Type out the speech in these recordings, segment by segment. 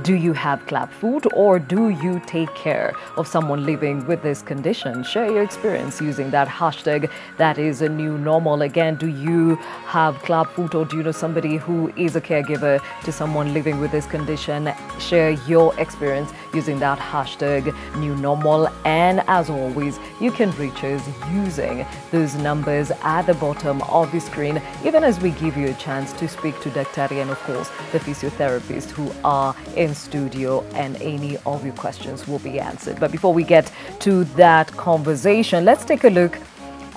Do you have club foot, or do you take care of someone living with this condition? Share your experience using that hashtag. That is a new normal. Again, do you have club foot, or do you know somebody who is a caregiver to someone living with this condition? Share your experience using that hashtag new normal. And as always, you can reach us using those numbers at the bottom of the screen, even as we give you a chance to speak to Dr. and of course the physiotherapists who are in studio, and any of your questions will be answered. But before we get to that conversation, let's take a look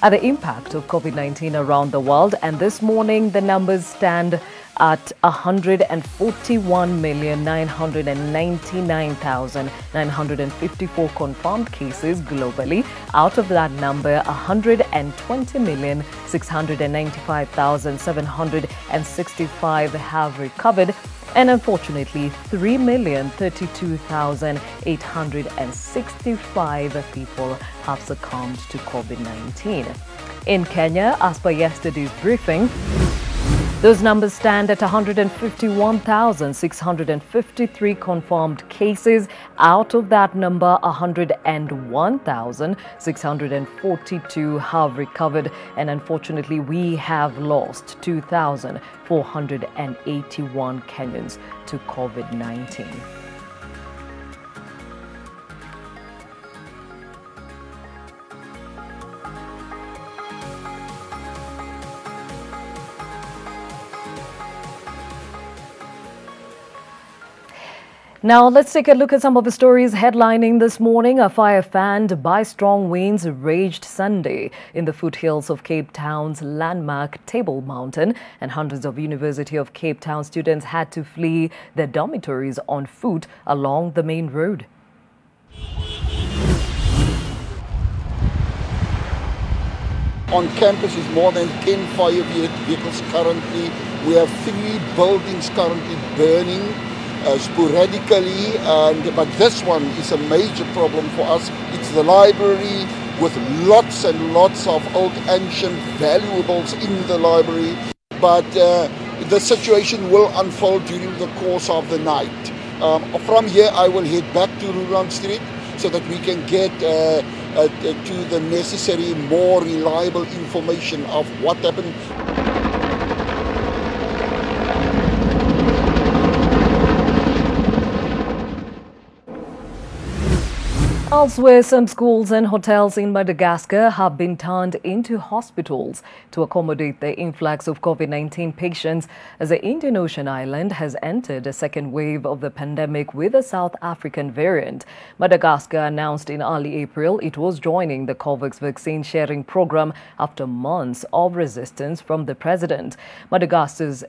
at the impact of COVID-19 around the world. And this morning, the numbers stand at 141,999,954 confirmed cases globally. Out of that number, 120,695,765 have recovered. And unfortunately, 3,032,865 people have succumbed to COVID-19. In Kenya, as per yesterday's briefing, those numbers stand at 151,653 confirmed cases. Out of that number, 101,642 have recovered. And unfortunately, we have lost 2,481 Kenyans to COVID-19. Now, let's take a look at some of the stories headlining this morning. A fire fanned by strong winds raged Sunday in the foothills of Cape Town's landmark Table Mountain, and hundreds of University of Cape Town students had to flee their dormitories on foot along the main road. On campus is more than 10 fire vehicles currently. We have 3 buildings currently burning sporadically, but this one is a major problem for us. It's the library with lots and lots of old ancient valuables in the library, but the situation will unfold during the course of the night. From here I will head back to Ruland Street so that we can get to the necessary, more reliable information of what happened. Elsewhere, some schools and hotels in Madagascar have been turned into hospitals to accommodate the influx of COVID-19 patients as the Indian Ocean island has entered a second wave of the pandemic with a South African variant. Madagascar announced in early April it was joining the COVAX vaccine sharing program after months of resistance from the president. Madagascar's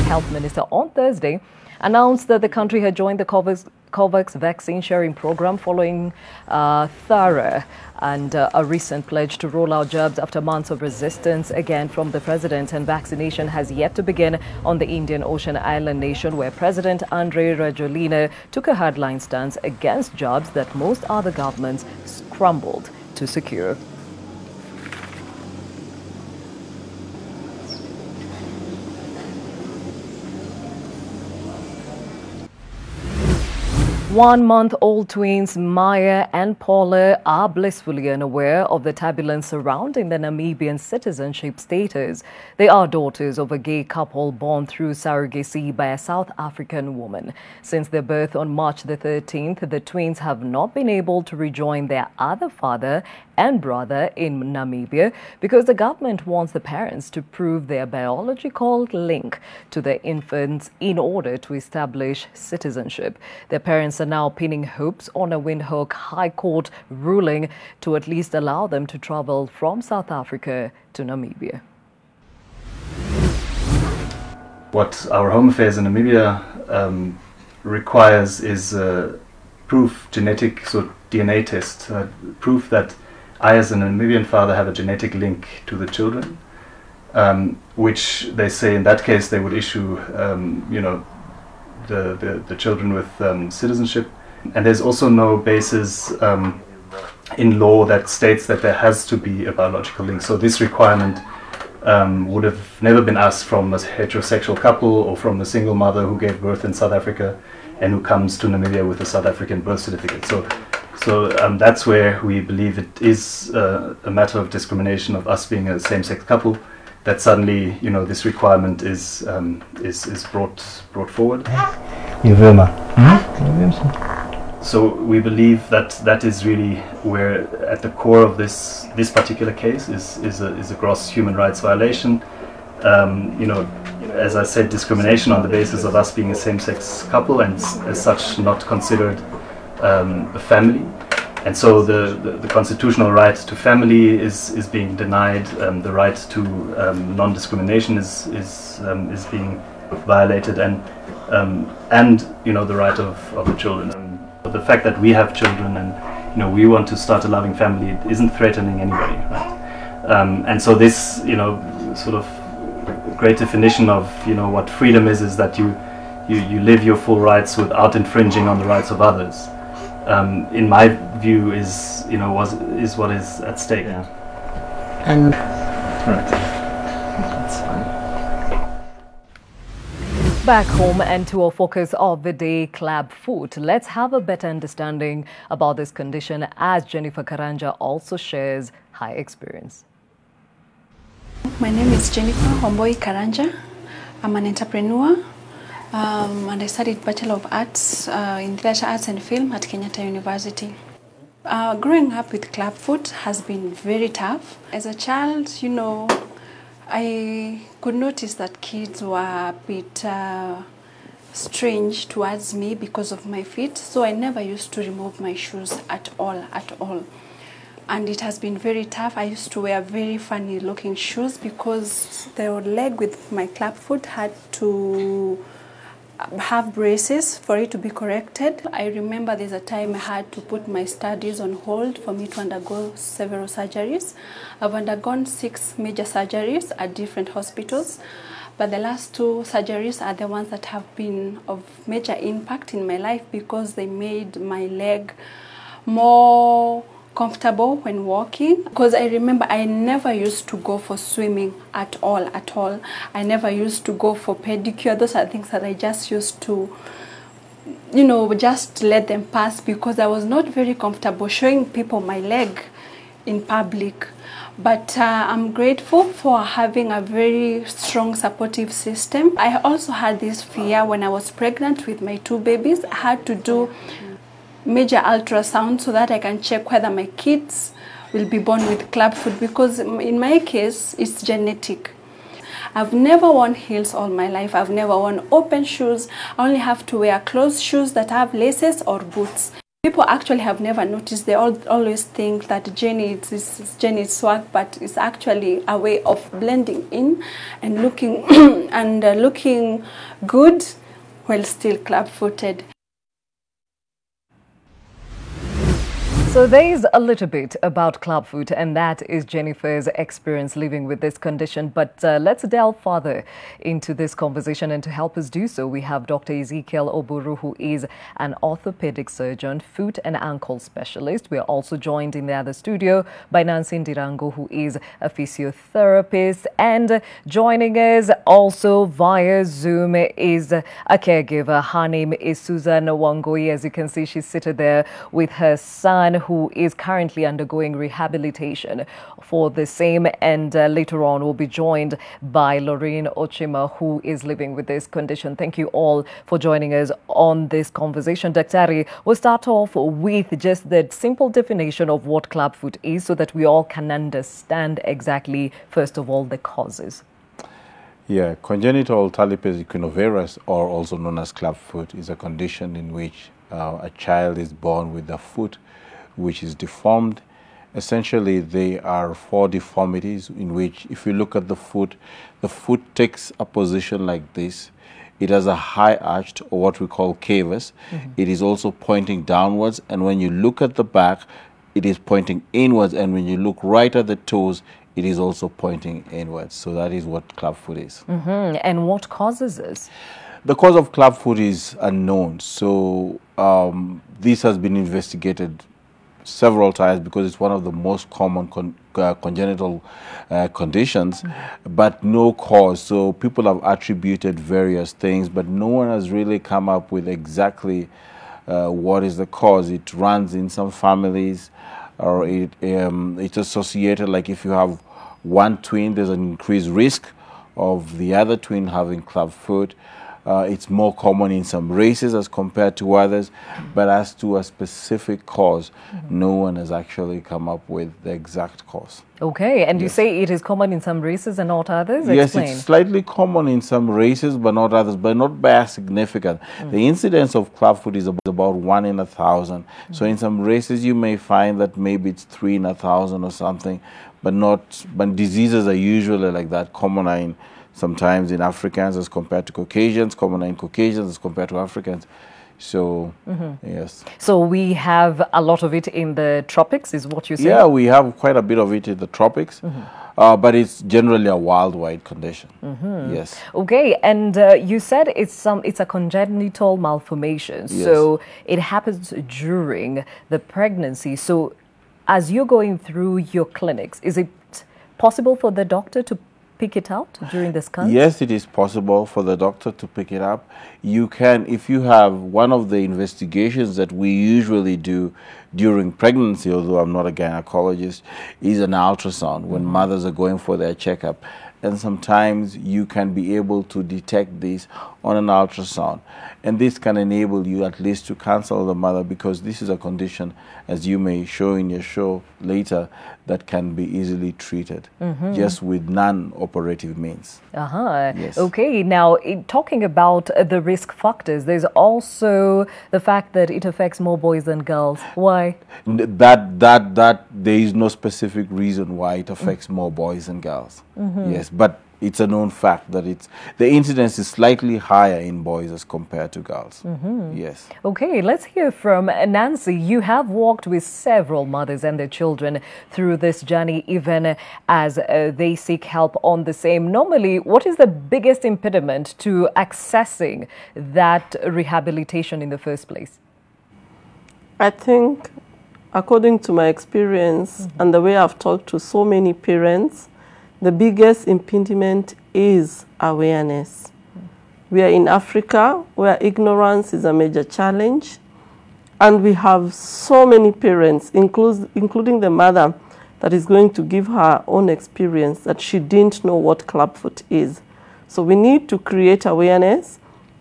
health minister on Thursday announced that the country had joined the COVAX vaccine sharing program following thorough and a recent pledge to roll out jabs after months of resistance again from the president. And vaccination has yet to begin on the Indian Ocean island nation, where President Andry Rajoelina took a hardline stance against jobs that most other governments scrambled to secure. One-month-old twins Maya and Paula are blissfully unaware of the turbulence surrounding the Namibian citizenship status. They are daughters of a gay couple born through surrogacy by a South African woman. Since their birth on March the 13th, the twins have not been able to rejoin their other father and brother in Namibia because the government wants the parents to prove their biological link to their infants in order to establish citizenship. Their parents are now pinning hopes on a Windhoek High Court ruling to at least allow them to travel from South Africa to Namibia. What our Home Affairs in Namibia requires is proof, genetic, so DNA test, proof that I as a Namibian father have a genetic link to the children, which they say in that case they would issue, the children with citizenship. And there's also no basis in law that states that there has to be a biological link. So this requirement would have never been asked from a heterosexual couple or from a single mother who gave birth in South Africa and who comes to Namibia with a South African birth certificate. So that's where we believe it is a matter of discrimination of us being a same-sex couple, that suddenly, you know, this requirement is brought forward. So we believe that that is really where, at the core of this particular case, is a gross human rights violation. You know, as I said, discrimination on the basis of us being a same-sex couple and as such not considered a family. And so the constitutional right to family is being denied. The right to non-discrimination is being violated, and you know, the right of the children. The fact that we have children and, you know, we want to start a loving family, it isn't threatening anybody, right? And so this, you know, sort of great definition of, you know, what freedom is that you live your full rights without infringing on the rights of others. In my view, is, you know, is what is at stake. Yeah. And right. That's fine. Back home and to our focus of the day, club foot. Let's have a better understanding about this condition as Jennifer Karanja also shares her experience. My name is Jennifer Homboi Karanja. I'm an entrepreneur and I studied Bachelor of Arts in Theatre Arts and Film at Kenyatta University. Growing up with club foot has been very tough. As a child, you know, I could notice that kids were a bit strange towards me because of my feet, so I never used to remove my shoes at all. And it has been very tough. I used to wear very funny looking shoes because the leg with my club foot had to have braces for it to be corrected. I remember there's a time I had to put my studies on hold for me to undergo several surgeries. I've undergone 6 major surgeries at different hospitals, but the last 2 surgeries are the ones that have been of major impact in my life because they made my leg more comfortable when walking. Because I remember I never used to go for swimming at all. I never used to go for pedicure. Those are things that I just used to, you know, just let them pass because I was not very comfortable showing people my leg in public. But I'm grateful for having a very strong supportive system. I also had this fear when I was pregnant with my 2 babies. I had to do major ultrasound so that I can check whether my kids will be born with club foot, because in my case it's genetic. I've never worn heels all my life. I've never worn open shoes. I only have to wear closed shoes that have laces or boots. People actually have never noticed. They always think that Jenny is Jenny's swag, but it's actually a way of blending in and looking looking good while still club-footed. So there is a little bit about club foot, and that is Jennifer's experience living with this condition. But let's delve further into this conversation, and to help us do so, we have Dr. Ezekiel Oburu, who is an orthopedic surgeon, foot and ankle specialist. We are also joined in the other studio by Nancy Ndirango, who is a physiotherapist, and joining us also via Zoom is a caregiver. Her name is Susan Wangoi. As you can see, she's seated there with her son, who is currently undergoing rehabilitation for the same, and later on we'll be joined by Lorraine Ochima, who is living with this condition. Thank you all for joining us on this conversation. Daktari, we'll start off with just the simple definition of what club foot is so that we all can understand exactly, first of all, the causes. Yeah, congenital talipes equinovarus, or also known as club foot, is a condition in which a child is born with a foot which is deformed. Essentially, there are 4 deformities in which, if you look at the foot takes a position like this. It has a high arched, or what we call cavus. It is also pointing downwards, and when you look at the back, it is pointing inwards, and when you look right at the toes, it is also pointing inwards. So that is what club foot is. And what causes this? The cause of club foot is unknown. So this has been investigated several times because it's one of the most common congenital conditions, but no cause. So people have attributed various things, but no one has really come up with exactly what is the cause. It runs in some families, or it's associated, like if you have one twin, there's an increased risk of the other twin having clubfoot. It's more common in some races as compared to others, but as to a specific cause, no one has actually come up with the exact cause. Okay, and you say it is common in some races and not others? Yes, Explain. it's slightly common in some races, but not others, but not by as significant. The incidence of clubfoot is about 1 in 1,000. So in some races, you may find that maybe it's 3 in 1,000 or something, but diseases are usually like that, common sometimes in Africans as compared to Caucasians, common in Caucasians as compared to Africans. So, yes. So we have a lot of it in the tropics, is what you say? Yeah, we have quite a bit of it in the tropics, but it's generally a worldwide condition. Yes. Okay, and you said it's a congenital malformation, Yes. so it happens during the pregnancy. So as you're going through your clinics, is it possible for the doctor to pick it out during the scan? Yes, it is possible for the doctor to pick it up. You can, if you have one of the investigations that we usually do during pregnancy, although I'm not a gynecologist, is an ultrasound when mothers are going for their checkup. And sometimes you can be able to detect this on an ultrasound. And this can enable you at least to counsel the mother, because this is a condition, as you may show in your show later, that can be easily treated just with non-operative means. Yes. Okay, now talking about the risk factors, there's also the fact that it affects more boys than girls. Why? That there is no specific reason why it affects more boys than girls. Yes, but it's a known fact that the incidence is slightly higher in boys as compared to girls. Yes. Okay, let's hear from Nancy. You have walked with several mothers and their children through this journey, even as they seek help on the same. Normally, what is the biggest impediment to accessing that rehabilitation in the first place? I think, according to my experience and the way I've talked to so many parents, the biggest impediment is awareness. We are in Africa, where ignorance is a major challenge, and we have so many parents, including the mother, that is going to give her own experience that she didn't know what clubfoot is. So we need to create awareness,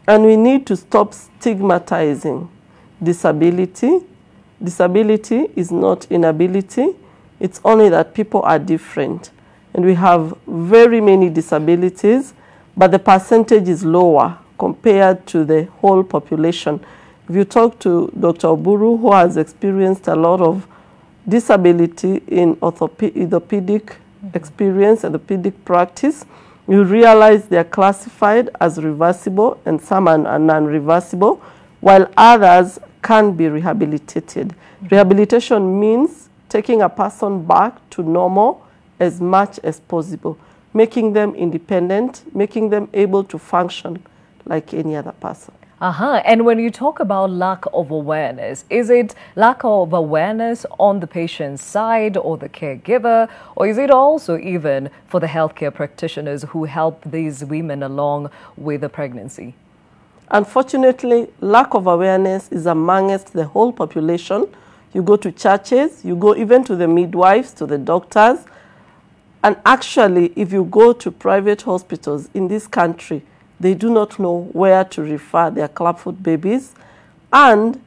and we need to stop stigmatizing disability. Disability is not inability. It's only that people are different. And we have very many disabilities, but the percentage is lower compared to the whole population. If you talk to Dr. Oburu, who has experienced a lot of disability in orthopedic experience, orthopedic practice, you realize they are classified as reversible and some are non-reversible, while others can be rehabilitated. Rehabilitation means taking a person back to normal as much as possible, making them independent, making them able to function like any other person. And when you talk about lack of awareness, is it lack of awareness on the patient's side or the caregiver, or is it also even for the healthcare practitioners who help these women along with the pregnancy? Unfortunately, lack of awareness is amongst the whole population. You go to churches, you go even to the midwives, to the doctors. And actually, if you go to private hospitals in this country, they do not know where to refer their clubfoot babies. And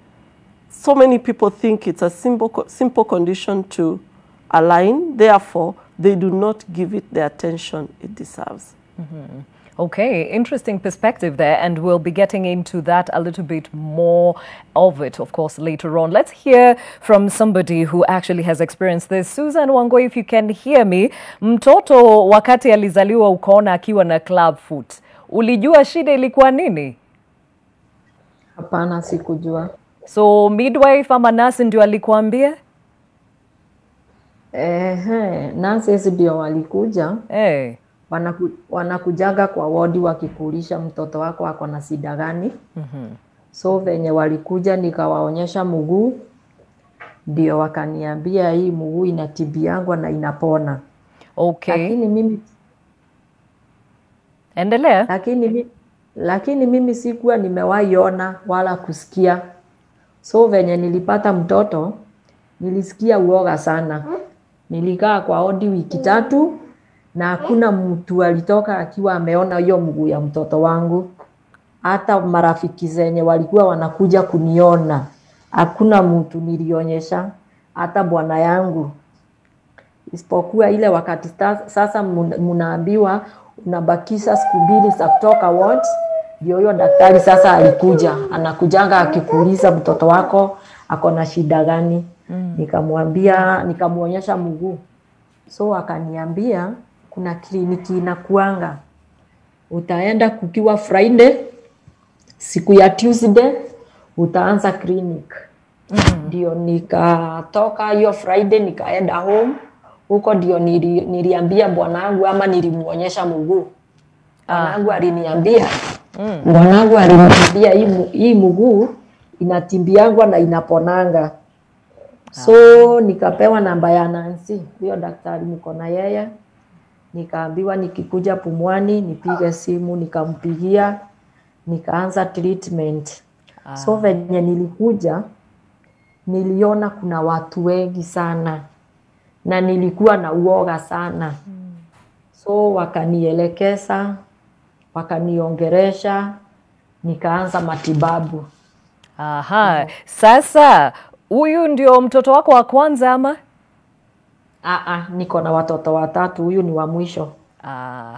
so many people think it's a simple condition to align. Therefore, they do not give it the attention it deserves. Okay, interesting perspective there, and we'll be getting into that a little bit more of it, of course, later on. Let's hear from somebody who actually has experienced this. Susan Wangoi, if you can hear me, mtoto wakati alizaliwa ukaona akiwa na clubfoot, ulijua shida ilikuwa nini? Hapana, sikujua. So midwife ama nurse ndio alikuambia? Nurses ndio walikuja. Wanakujaga kwa wodi wakikuulisha mtoto wako ako na shida gani. So venye walikuja nikawaonyesha mguu, ndio wakaniambia hii mguu inatibiangwa na inapona. Okay. Endelea. Lakini mimi sikuwa nimewahi ona wala kusikia. So venye nilipata mtoto, nilisikia uoga sana. Nilikaa kwa wodi wiki 3 na hakuna mtu alitoka akiwa ameona hiyo mguu ya mtoto wangu. Hata marafiki zenye walikuwa wanakuja kuniona, hakuna mtu nilionyesha, hata bwana yangu. Isipokuwa ile wakati sasa mnaambiwa unabakisha siku 2 za kutoka wards, ndio huyo daktari sasa alikuja, anakujanga akikuuliza mtoto wako ako na shida gani. Nikamwambia, nikamuonyesha mguu. So akaniambia kuna kliniki inakuanga, utaenda kukiwa Friday, siku ya Tuesday utaanza clinic. Ndio nikatoka hiyo Friday nikaenda home. Huko ndio niliambia bwanangu ama nilimuonyesha mguu. Bwanangu aliniambia, hii mguu inatimbiangwa na inaponanga. So nikapewa namba ya Nancy, huyo daktari niko na yeye. Nikaambiwa nikikuja Pumwani nipige simu, nikampigia, nikaanza treatment. So venye nilikuja niliona kuna watu wengi sana na nilikuwa na uoga sana. So wakanielekeza, wakaniongeresha, nikaanza matibabu. Aha. Sasa huyu ndio mtoto wako wa kwanza ama? Niko na watoto 3, huyu ni wa mwisho.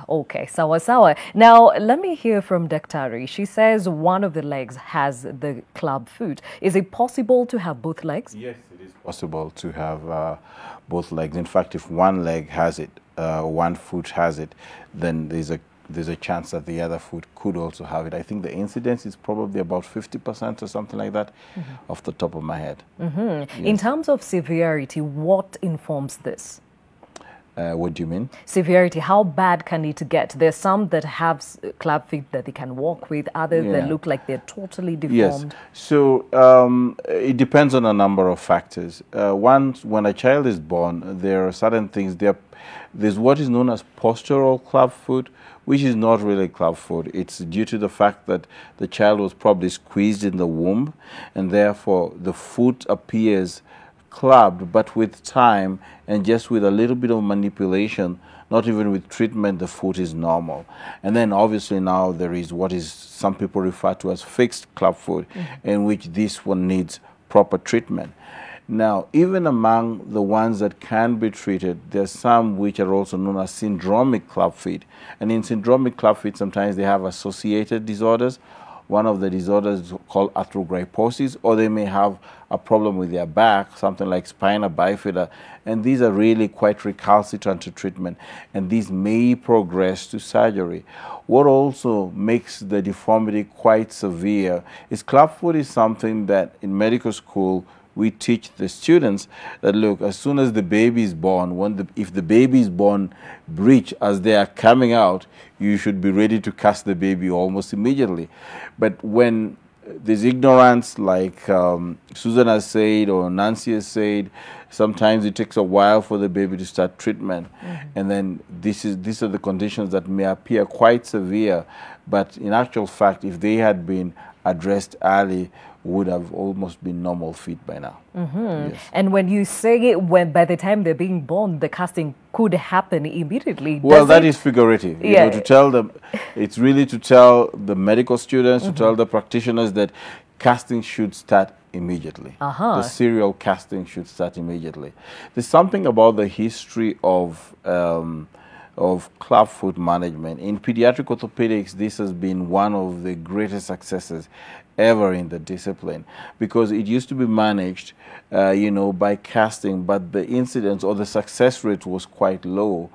Okay, sawa sawa. Now, let me hear from Daktari. She says one of the legs has the club foot. Is it possible to have both legs? Yes, it is possible to have both legs. In fact, if one leg has it, one foot has it, then there's a chance that the other foot could also have it. I think the incidence is probably about 50% or something like that, off the top of my head. Yes. In terms of severity, what informs this? What do you mean? Severity, how bad can it get? There's some that have club feet that they can walk with, others that look like they're totally deformed. Yes, so it depends on a number of factors. When a child is born, there are certain things. There's what is known as postural club foot, which is not really club foot. It's due to the fact that the child was probably squeezed in the womb, and therefore the foot appears clubbed, but with time and just with a little bit of manipulation, not even with treatment, the foot is normal. And then obviously now there is what is some people refer to as fixed club foot, in which this one needs proper treatment. Now, even among the ones that can be treated, there's some which are also known as syndromic club feet. And in syndromic club feet, sometimes they have associated disorders. One of the disorders is called arthrogryposis, or they may have a problem with their back, something like spina bifida, and these are really quite recalcitrant to treatment, and these may progress to surgery. What also makes the deformity quite severe is clubfoot is something that in medical school we teach the students that, look, as soon as the baby is born, if the baby is born breech as they are coming out, you should be ready to cast the baby almost immediately. But when there's ignorance, like Susan has said or Nancy has said, sometimes it takes a while for the baby to start treatment. And then these are the conditions that may appear quite severe, but in actual fact, if they had been addressed early, would have almost been normal feet by now. Yes. And when you say by the time they're being born, the casting could happen immediately. Well, that is figurative. You know, to tell them, it's really to tell the medical students, to tell the practitioners that casting should start immediately. The serial casting should start immediately. There's something about the history of clubfoot management. In pediatric orthopedics, this has been one of the greatest successes ever in the discipline, because it used to be managed, by casting, but the incidence or the success rate was quite low.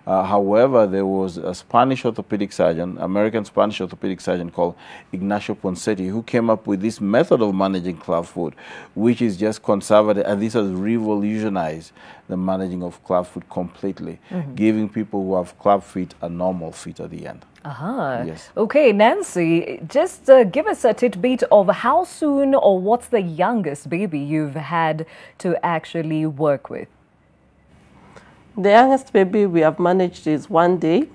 However, there was a Spanish orthopedic surgeon, American Spanish orthopedic surgeon called Ignacio Poncetti, who came up with this method of managing clubfoot, which is just conservative, and this has revolutionized the managing of clubfoot completely, giving people who have club feet a normal feet at the end. Yes. Okay, Nancy, just give us a tidbit of how soon or what's the youngest baby you've had to actually work with? The youngest baby we have managed is 1 day.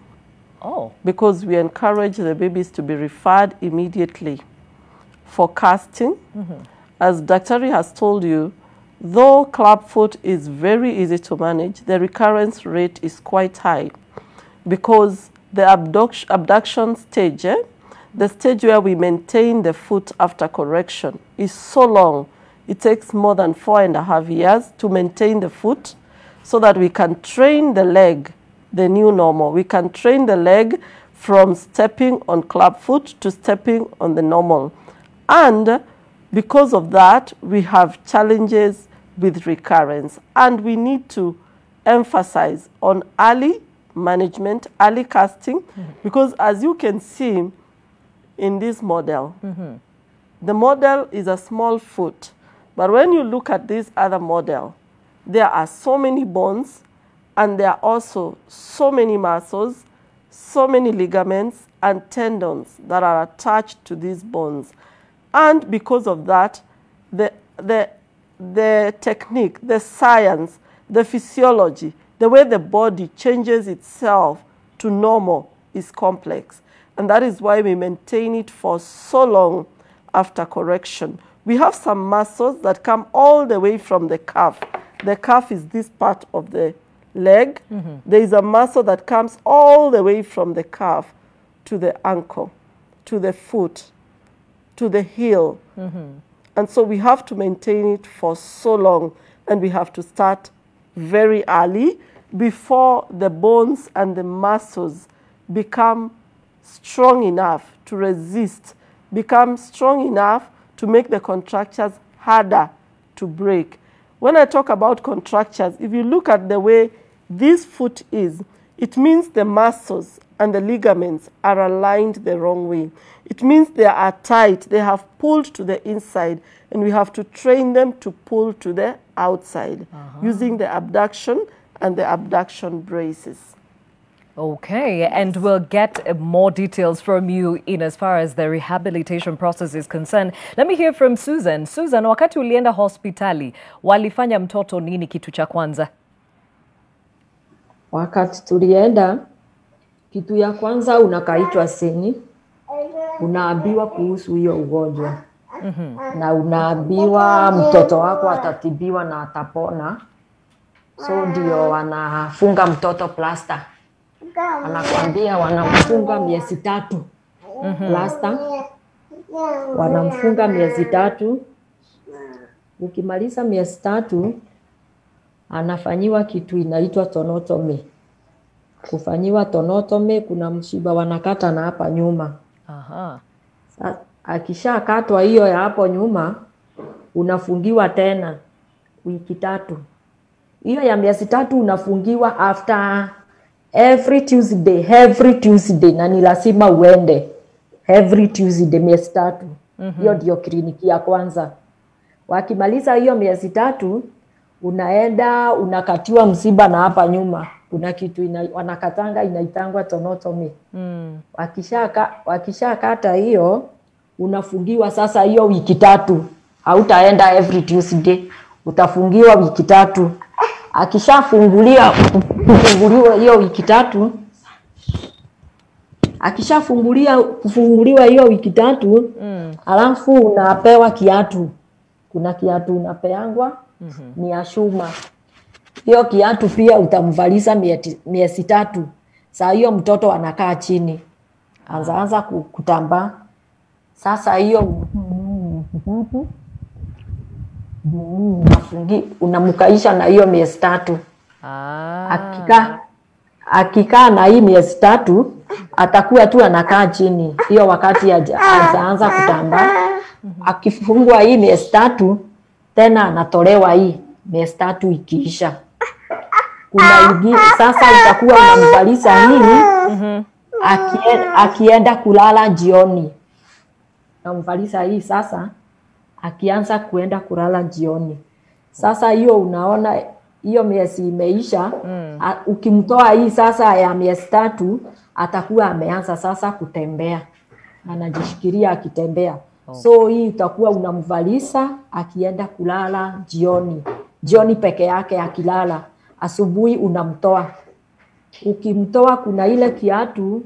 Oh. Because we encourage the babies to be referred immediately for casting. As Dr. has told you, though clubfoot is very easy to manage, the recurrence rate is quite high because the abduction stage, the stage where we maintain the foot after correction, is so long. It takes more than 4.5 years to maintain the foot so that we can train the leg, the new normal. We can train the leg from stepping on clubfoot to stepping on the normal. And because of that, we have challenges with recurrence. And we need to emphasize on early management, early casting, because as you can see in this model, the model is a small foot. But when you look at this other model, there are so many bones, and there are also so many muscles, so many ligaments and tendons that are attached to these bones. And because of that, the technique, the science, the physiology, the way the body changes itself to normal is complex. And that is why we maintain it for so long after correction. We have some muscles that come all the way from the calf. The calf is this part of the leg. There is a muscle that comes all the way from the calf to the ankle, to the foot, to the heel. And so we have to maintain it for so long, and we have to start very early before the bones and the muscles become strong enough to resist, become strong enough to make the contractures harder to break. When I talk about contractures, if you look at the way this foot is, it means the muscles and the ligaments are aligned the wrong way. It means they are tight, they have pulled to the inside, and we have to train them to pull to the outside using the abduction and the abduction braces. Okay, and we'll get more details from you in as far as the rehabilitation process is concerned. Let me hear from Susan. Susan, wakati ulienda hospitali, walifanya mtoto nini kitu cha kwanza? Wakati tulienda, kitu ya kwanza unakaitwa seni, unaambiwa kuhusu hiyo ugonjwa. Na unaambiwa mtoto wako atatibiwa na atapona. So ndio wanafunga mtoto plaster. Anakuambia wanamfunga miezi 3 plaster. Wanamfunga miezi 3. Ukimaliza miezi 3 anafanyiwa kitu inaitwa tonotomy. Kufanyiwa tonotomy kuna mshiba wanakata na hapa nyuma. Akishakatwa hiyo ya hapo nyuma unafungiwa tena wiki 3. Hiyo ya miezi 3 unafungiwa after every Tuesday na ni lazima uende every Tuesday miezi 3. Hiyo ndio kliniki ya kwanza. Wakimaliza hiyo miezi 3 unaenda unakatiwa msiba na hapa nyuma. Kuna kitu wanakatanga inaitangwa tonotomy. Wakishakata hiyo unafungiwa sasa hiyo wiki 3. Hautaenda every Tuesday, utafungiwa wiki 3. Akishafunguliwa hiyo wiki 3, kufunguliwa hiyo wiki 3, alafu unapewa kiatu. Kuna kiatu unapeangwa ni ya shuma. Hiyo kiatu pia utamvalisha miezi 3. Saa hiyo mtoto anakaa chini. Anza kutambaa. Sasa hiyo unamkaisha na hiyo miezi 3. Akikaa na hii miezi 3 atakuwa tu anakaa chini. Hiyo wakati ajaanza kutambaa. Akifungwa hii miezi 3 tena anatolewa hii miezi 3 ikiisha. sasa utakuwa unamvalisha hii akienda kulala jioni. Namvalisha hii sasa akianza kuenda kulala jioni. Sasa hiyo unaona hiyo miezi imeisha. Ukimtoa hii sasa ya miezi 3 atakuwa ameanza sasa kutembea. Anajishikilia akitembea. So hii utakuwa unamvalisha akienda kulala jioni. Jioni peke yake akilala. Asubuhi unamtoa. Ukimtoa kuna ile kiatu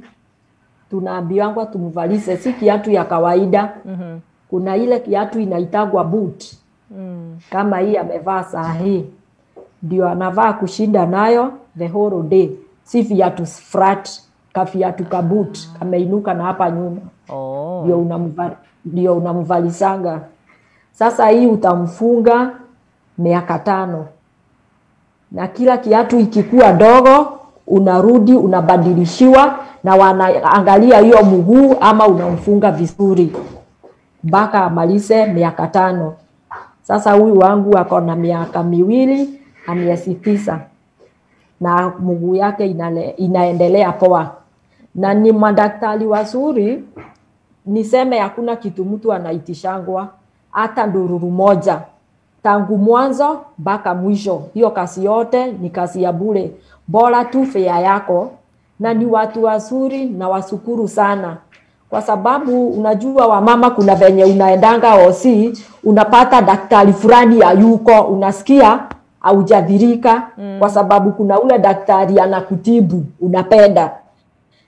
tunaambiwa tumvalishe, si kiatu ya kawaida. Kuna ile kiatu inaitagwa boot. Kama hii amevaa saa hii. Ndio anavaa kushinda nayo the whole day. Si viatu flat, kaviatu ka boot, ameinuka na hapa nyuma. Ndio unamvalisanga. Sasa hii utamfunga miaka 5. Na kila kiatu ikikuwa dogo unarudi unabadilishiwa na wanaangalia hiyo mguu ama unamfunga vizuri mpaka amalize miaka 5. Sasa huyu wangu ako na miaka 2 na miezi 9 na mguu yake inaendelea poa. Na ni madaktari wazuri, niseme hakuna kitu mtu anaitishangwa hata ndururu moja. Tangu mwanzo mpaka mwisho. Hiyo kazi yote ni kazi ya bure. Bora tu fare yako, na ni watu wazuri na washukuru sana. Kwa sababu unajua wamama kuna venye unaendanga hosi, unapata daktari fulani hayuko, unasikia haujadhirika kwa sababu kuna ule daktari anakutibu unapenda.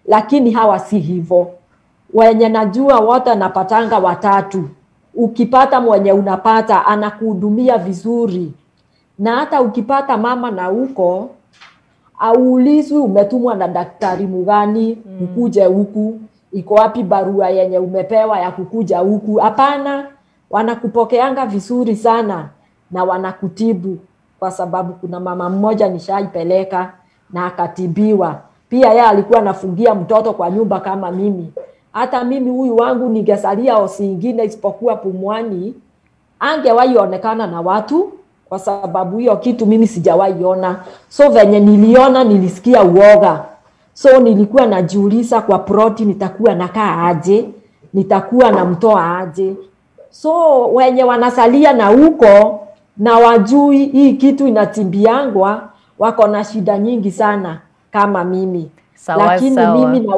Lakini hawa si hivyo. Wenye najua wote napatanga 3. Ukipata mwenye unapata anakuhudumia vizuri. Na hata ukipata mama na huko aulizwi umetumwa na daktari mgani ukuje huku, iko wapi barua yenye umepewa ya kukuja huku. Hapana, wanakupokeanga vizuri sana na wanakutibu. Kwa sababu kuna mama mmoja nishaipeleka na akatibiwa. Pia yeye alikuwa anafungia mtoto kwa nyumba kama mimi. Hata mimi huyu wangu ningesalia hosi ingine isipokuwa Pumwani, angewahi onekana na watu kwa sababu hiyo kitu mimi sijawahi ona. So venye niliona nilisikia uoga. So nilikuwa najiuliza kwa ploti nitakuwa nakaa aje, nitakuwa namtoa aje. So wenye wanasalia na huko na wajui hii kitu inatimbiangwa wako na shida nyingi sana kama mimi. Lakini mimi na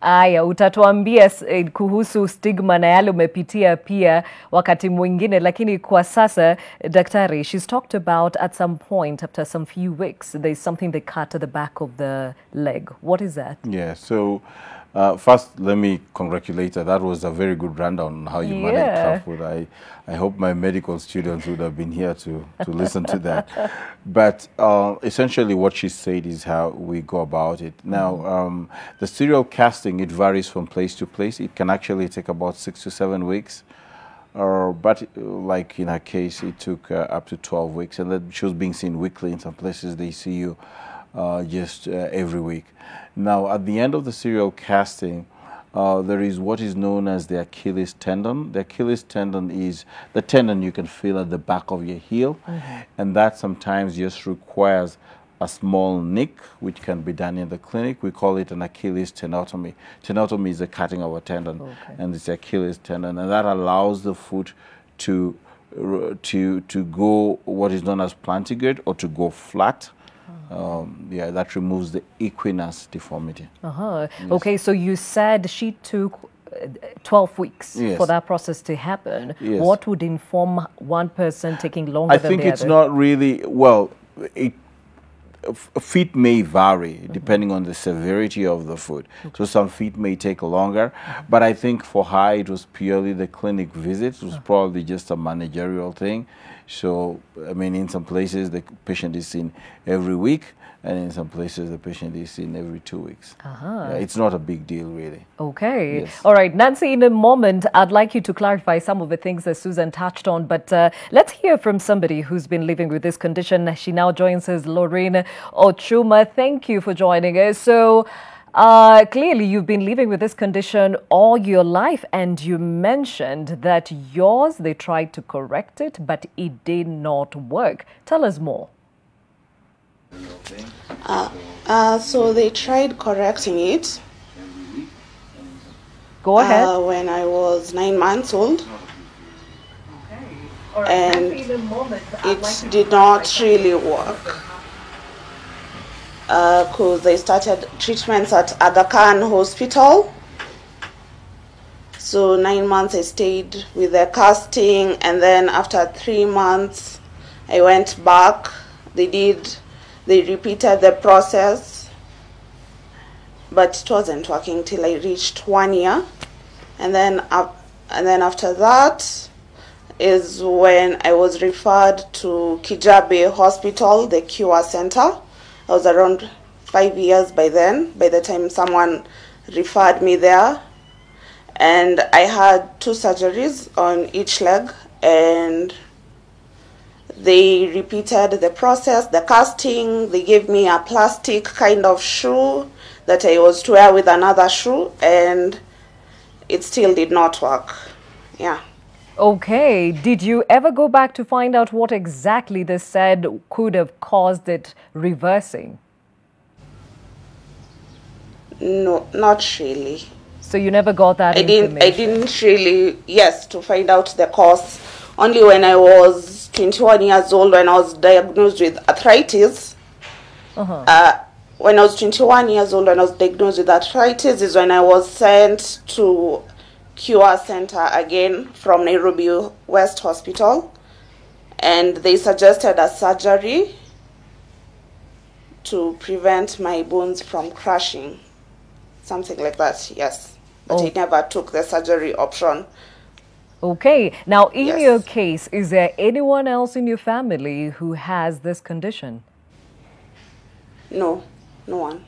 Aya, utatuambia kuhusu stigma na yale umepitia pia wakati mwingine, lakini kwa sasa daktari, she's talked about at some point after some few weeks there's something they cut at the back of the leg. What is that? Yeah, so first let me congratulate her. That was a very good rundown on how you manage club foot. I hope my medical students would have been here to listen to that. But essentially what she said is how we go about it. Now, the serial casting, it varies from place to place. It can actually take about 6 to 7 weeks. But like in her case, it took up to 12 weeks. And then she was being seen weekly. In some places, they see you just every week. Now, at the end of the serial casting, there is what is known as the Achilles tendon. The Achilles tendon is the tendon you can feel at the back of your heel. And that sometimes just requires a small nick, which can be done in the clinic. We call it an Achilles tenotomy. Tenotomy is the cutting of a tendon, and it's the Achilles tendon. And that allows the foot to go what is known as plantigrade, or to go flat. Yeah, that removes the equinus deformity. Yes. Okay, so you said she took 12 weeks for that process to happen. What would inform one person taking longer than the other? I think it's not really, well, feet may vary depending on the severity of the foot. So some feet may take longer, but I think for her it was purely the clinic visit. It was probably just a managerial thing. So, I mean, in some places the patient is seen every week, and in some places the patient is seen every 2 weeks. Yeah, it's not a big deal, really. Okay. Yes. All right, Nancy, in a moment, I'd like you to clarify some of the things that Susan touched on, but let's hear from somebody who's been living with this condition. She now joins us, Lorraine Ochuma. Thank you for joining us. So, clearly, you've been living with this condition all your life, and you mentioned that yours, they tried to correct it, but it did not work. Tell us more. So they tried correcting it. Go ahead. When I was 9 months old. And it did not really work. Because they started treatments at Aga Khan Hospital. So 9 months I stayed with the casting, and then after 3 months I went back. They repeated the process, but it wasn't working till I reached 1 year. And then after that is when I was referred to Kijabe Hospital, the Cure Center. I was around 5 years by then, by the time someone referred me there. And I had 2 surgeries on each leg, and they repeated the process, the casting. They gave me a plastic kind of shoe that I was to wear with another shoe, and it still did not work. Yeah. Okay. Did you ever go back to find out what exactly they said could have caused it reversing? No, not really. So you never got that information? I didn't really, yes, to find out the cause. Only when I was 21 years old, when I was diagnosed with arthritis. When I was 21 years old, when I was diagnosed with arthritis, is when I was sent to Cure Center again from Nairobi West Hospital. And they suggested a surgery to prevent my bones from crushing. Something like that, yes. But I never took the surgery option. Okay. Now, in your case, is there anyone else in your family who has this condition? No, no one.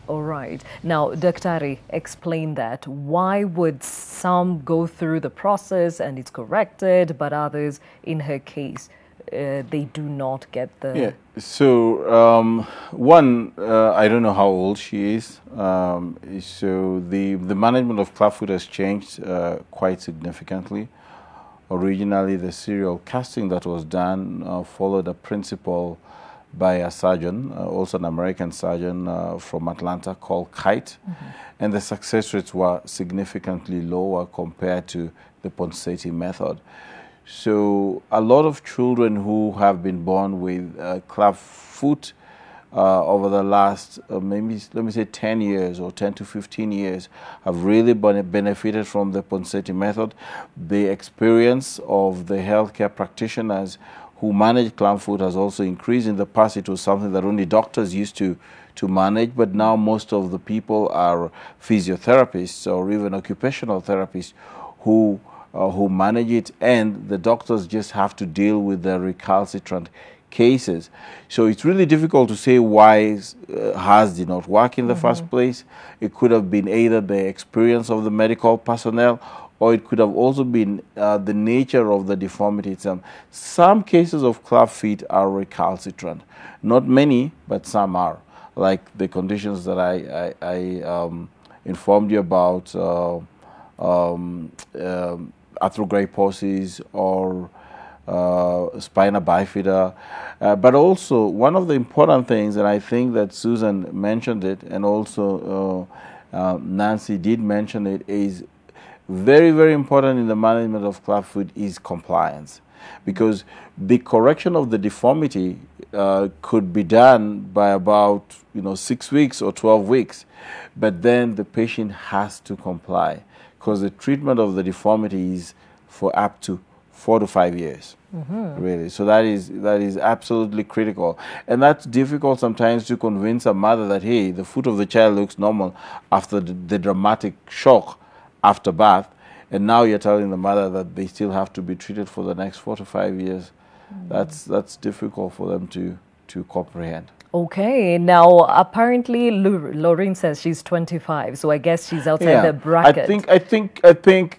All right. Now, Daktari, explain that. Why would some go through the process and it's corrected, but others, in her case, they do not get the... Yeah. So, one, I don't know how old she is. So the management of clubfoot has changed quite significantly. Originally, the serial casting that was done followed a principle by a surgeon, also an American surgeon from Atlanta called Kite. And the success rates were significantly lower compared to the Ponseti method. So a lot of children who have been born with clubfoot over the last maybe, let me say 10 years or 10 to 15 years have really benefited from the Ponseti method. The experience of the healthcare practitioners who manage clubfoot has also increased. In the past, it was something that only doctors used to manage, but now most of the people are physiotherapists or even occupational therapists who manage it, and the doctors just have to deal with the recalcitrant cases. So it's really difficult to say why HAS did not work in the first place. It could have been either the experience of the medical personnel, or it could have also been the nature of the deformity itself. Some cases of club feet are recalcitrant. Not many, but some are. Like the conditions that I informed you about, arthrogryposis or spina bifida. But also, one of the important things, and I think that Susan mentioned it, and also Nancy did mention it, is very, very important in the management of clubfoot is compliance. Because the correction of the deformity could be done by about 6 weeks or 12 weeks, but then the patient has to comply, because the treatment of the deformity is for up to 4 to 5 years, really. So that is absolutely critical. And that's difficult sometimes to convince a mother that, hey, the foot of the child looks normal after the dramatic shock after birth, and now you're telling the mother that they still have to be treated for the next 4 to 5 years. That's difficult for them to comprehend. Okay, now apparently Lorraine says she's 25, so I guess she's outside the bracket. I think.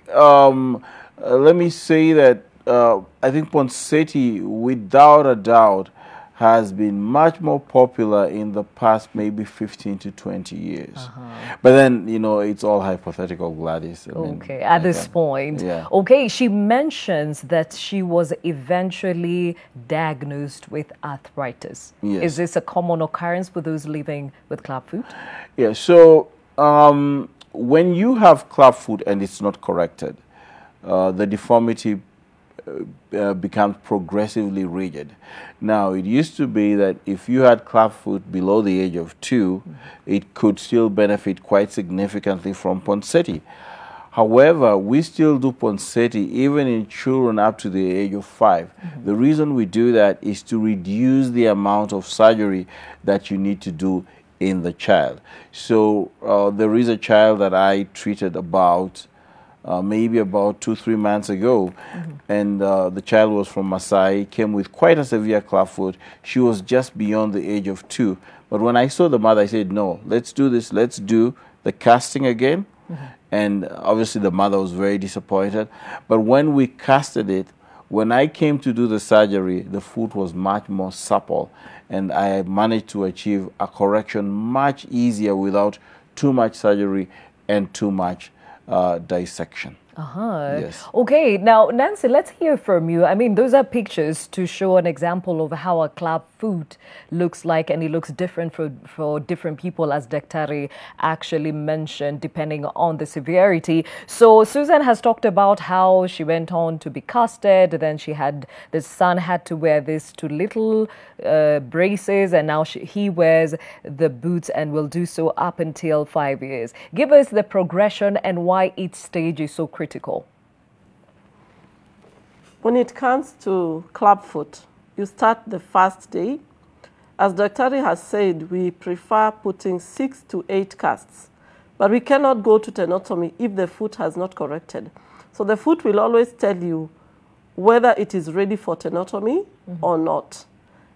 Let me say that I think Ponseti, without a doubt, has been much more popular in the past maybe 15 to 20 years. But then, you know, it's all hypothetical, Gladys. I mean, at this point. Yeah. Okay, she mentions that she was eventually diagnosed with arthritis. Yes. Is this a common occurrence for those living with clubfoot? Yeah, so when you have clubfoot and it's not corrected, the deformity becomes progressively rigid. Now, it used to be that if you had clubfoot below the age of 2, it could still benefit quite significantly from Ponseti. However, we still do Ponseti even in children up to the age of 5. The reason we do that is to reduce the amount of surgery that you need to do in the child. So there is a child that I treated about maybe about 2-3 months ago, and the child was from Masai, came with quite a severe clubfoot. She was just beyond the age of 2. But when I saw the mother, I said, no, let's do this. Let's do the casting again. And obviously the mother was very disappointed. But when we casted it, when I came to do the surgery, the foot was much more supple, and I managed to achieve a correction much easier without too much surgery and too much dissection. Yes. Okay, now Nancy, let's hear from you. I mean, those are pictures to show an example of how a clubfoot looks like, and it looks different for different people, as Daktari actually mentioned, depending on the severity. So Susan has talked about how she went on to be casted, then the son had to wear these 2 little braces, and now he wears the boots and will do so up until 5 years. Give us the progression and why each stage is so critical. When it comes to clubfoot, you start the first day. As Daktari has said, we prefer putting 6 to 8 casts, but we cannot go to tenotomy if the foot has not corrected. So the foot will always tell you whether it is ready for tenotomy or not.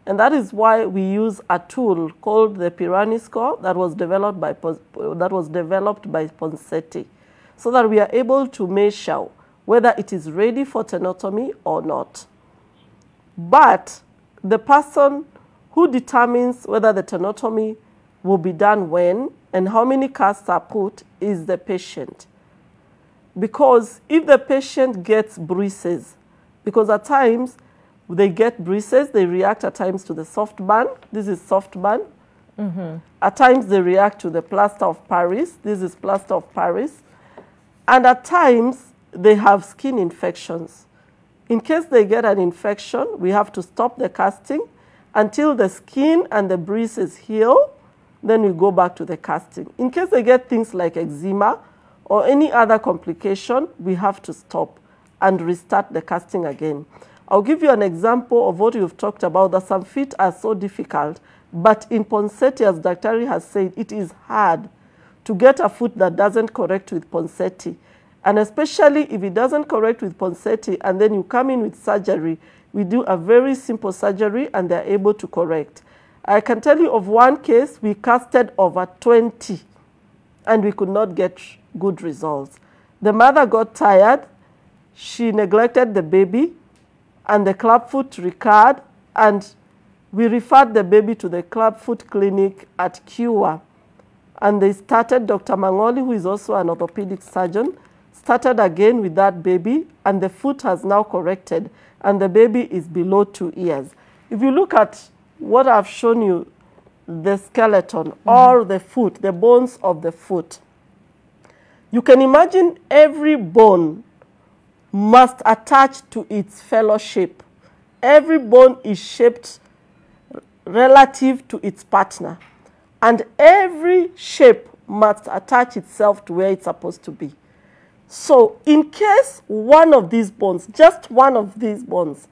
And that is why we use a tool called the Pirani Score that was developed by Ponseti, so that we are able to measure whether it is ready for tenotomy or not. But the person who determines whether the tenotomy will be done when and how many casts are put is the patient. Because if the patient gets bruises, because at times they get bruises, they react at times to the soft burn. This is soft burn. At times they react to the plaster of Paris. This is plaster of Paris. And at times they have skin infections. In case they get an infection, we have to stop the casting until the skin and the bruises heal. Then we go back to the casting. In case they get things like eczema or any other complication, we have to stop and restart the casting again. I'll give you an example of what you've talked about, that some feet are so difficult, but in Ponseti, as Daktari has said, it is hard to get a foot that doesn't correct with Ponseti. And especially if it doesn't correct with Ponseti and then you come in with surgery, we do a very simple surgery and they're able to correct. I can tell you of one case, we casted over 20 and we could not get good results. The mother got tired, she neglected the baby, and the clubfoot recurred, and we referred the baby to the clubfoot clinic at Kiwa. And they started, Dr. Mangoli, who is also an orthopedic surgeon, started again with that baby, and the foot has now corrected, and the baby is below 2 years. If you look at what I've shown you, the skeleton or the foot, the bones of the foot, you can imagine every bone must attach to its fellow shape. Every bone is shaped relative to its partner, and every shape must attach itself to where it's supposed to be. So in case one of these bones, just one of these bones,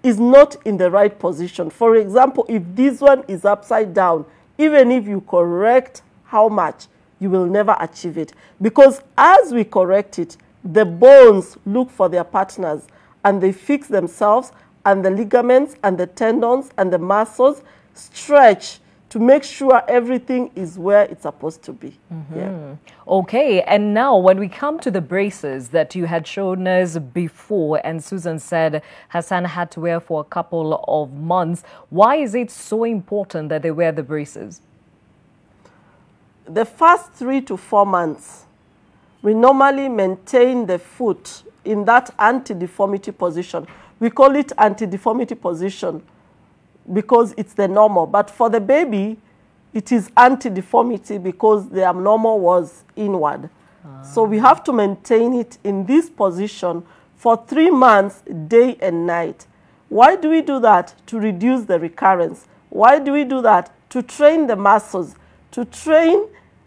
is not in the right position, for example, if this one is upside down, even if you correct how much, you will never achieve it. Because as we correct it, the bones look for their partners and they fix themselves, and the ligaments and the tendons and the muscles stretch to make sure everything is where it's supposed to be. Yeah. Okay, and now when we come to the braces that you had shown us before, and Susan said Hassan had to wear for a couple of months, why is it so important that they wear the braces? The first 3 to 4 months, we normally maintain the foot in that anti-deformity position. We call it anti-deformity position because it's the normal. But for the baby, it is anti-deformity because the abnormal was inward. So we have to maintain it in this position for 3 months, day and night. Why do we do that? To reduce the recurrence. Why do we do that? To train the muscles, to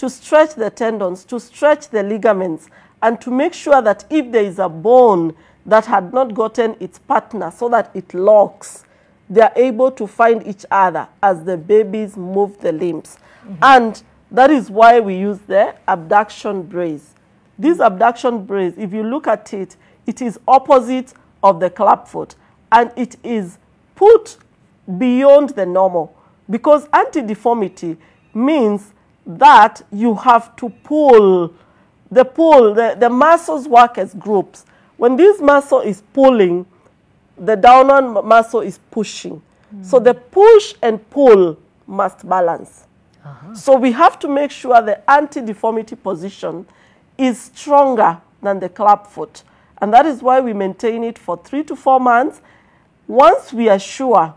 stretch the tendons, to stretch the ligaments, and to make sure that if there is a bone that had not gotten its partner so that it locks, they are able to find each other as the babies move the limbs. And that is why we use the abduction brace. This abduction brace, if you look at it, it is opposite of the clubfoot, and it is put beyond the normal, because anti-deformity means that you have to pull. The muscles work as groups. When this muscle is pulling, the downward muscle is pushing. So the push and pull must balance. So we have to make sure the anti-deformity position is stronger than the clubfoot. And that is why we maintain it for 3 to 4 months. Once we are sure,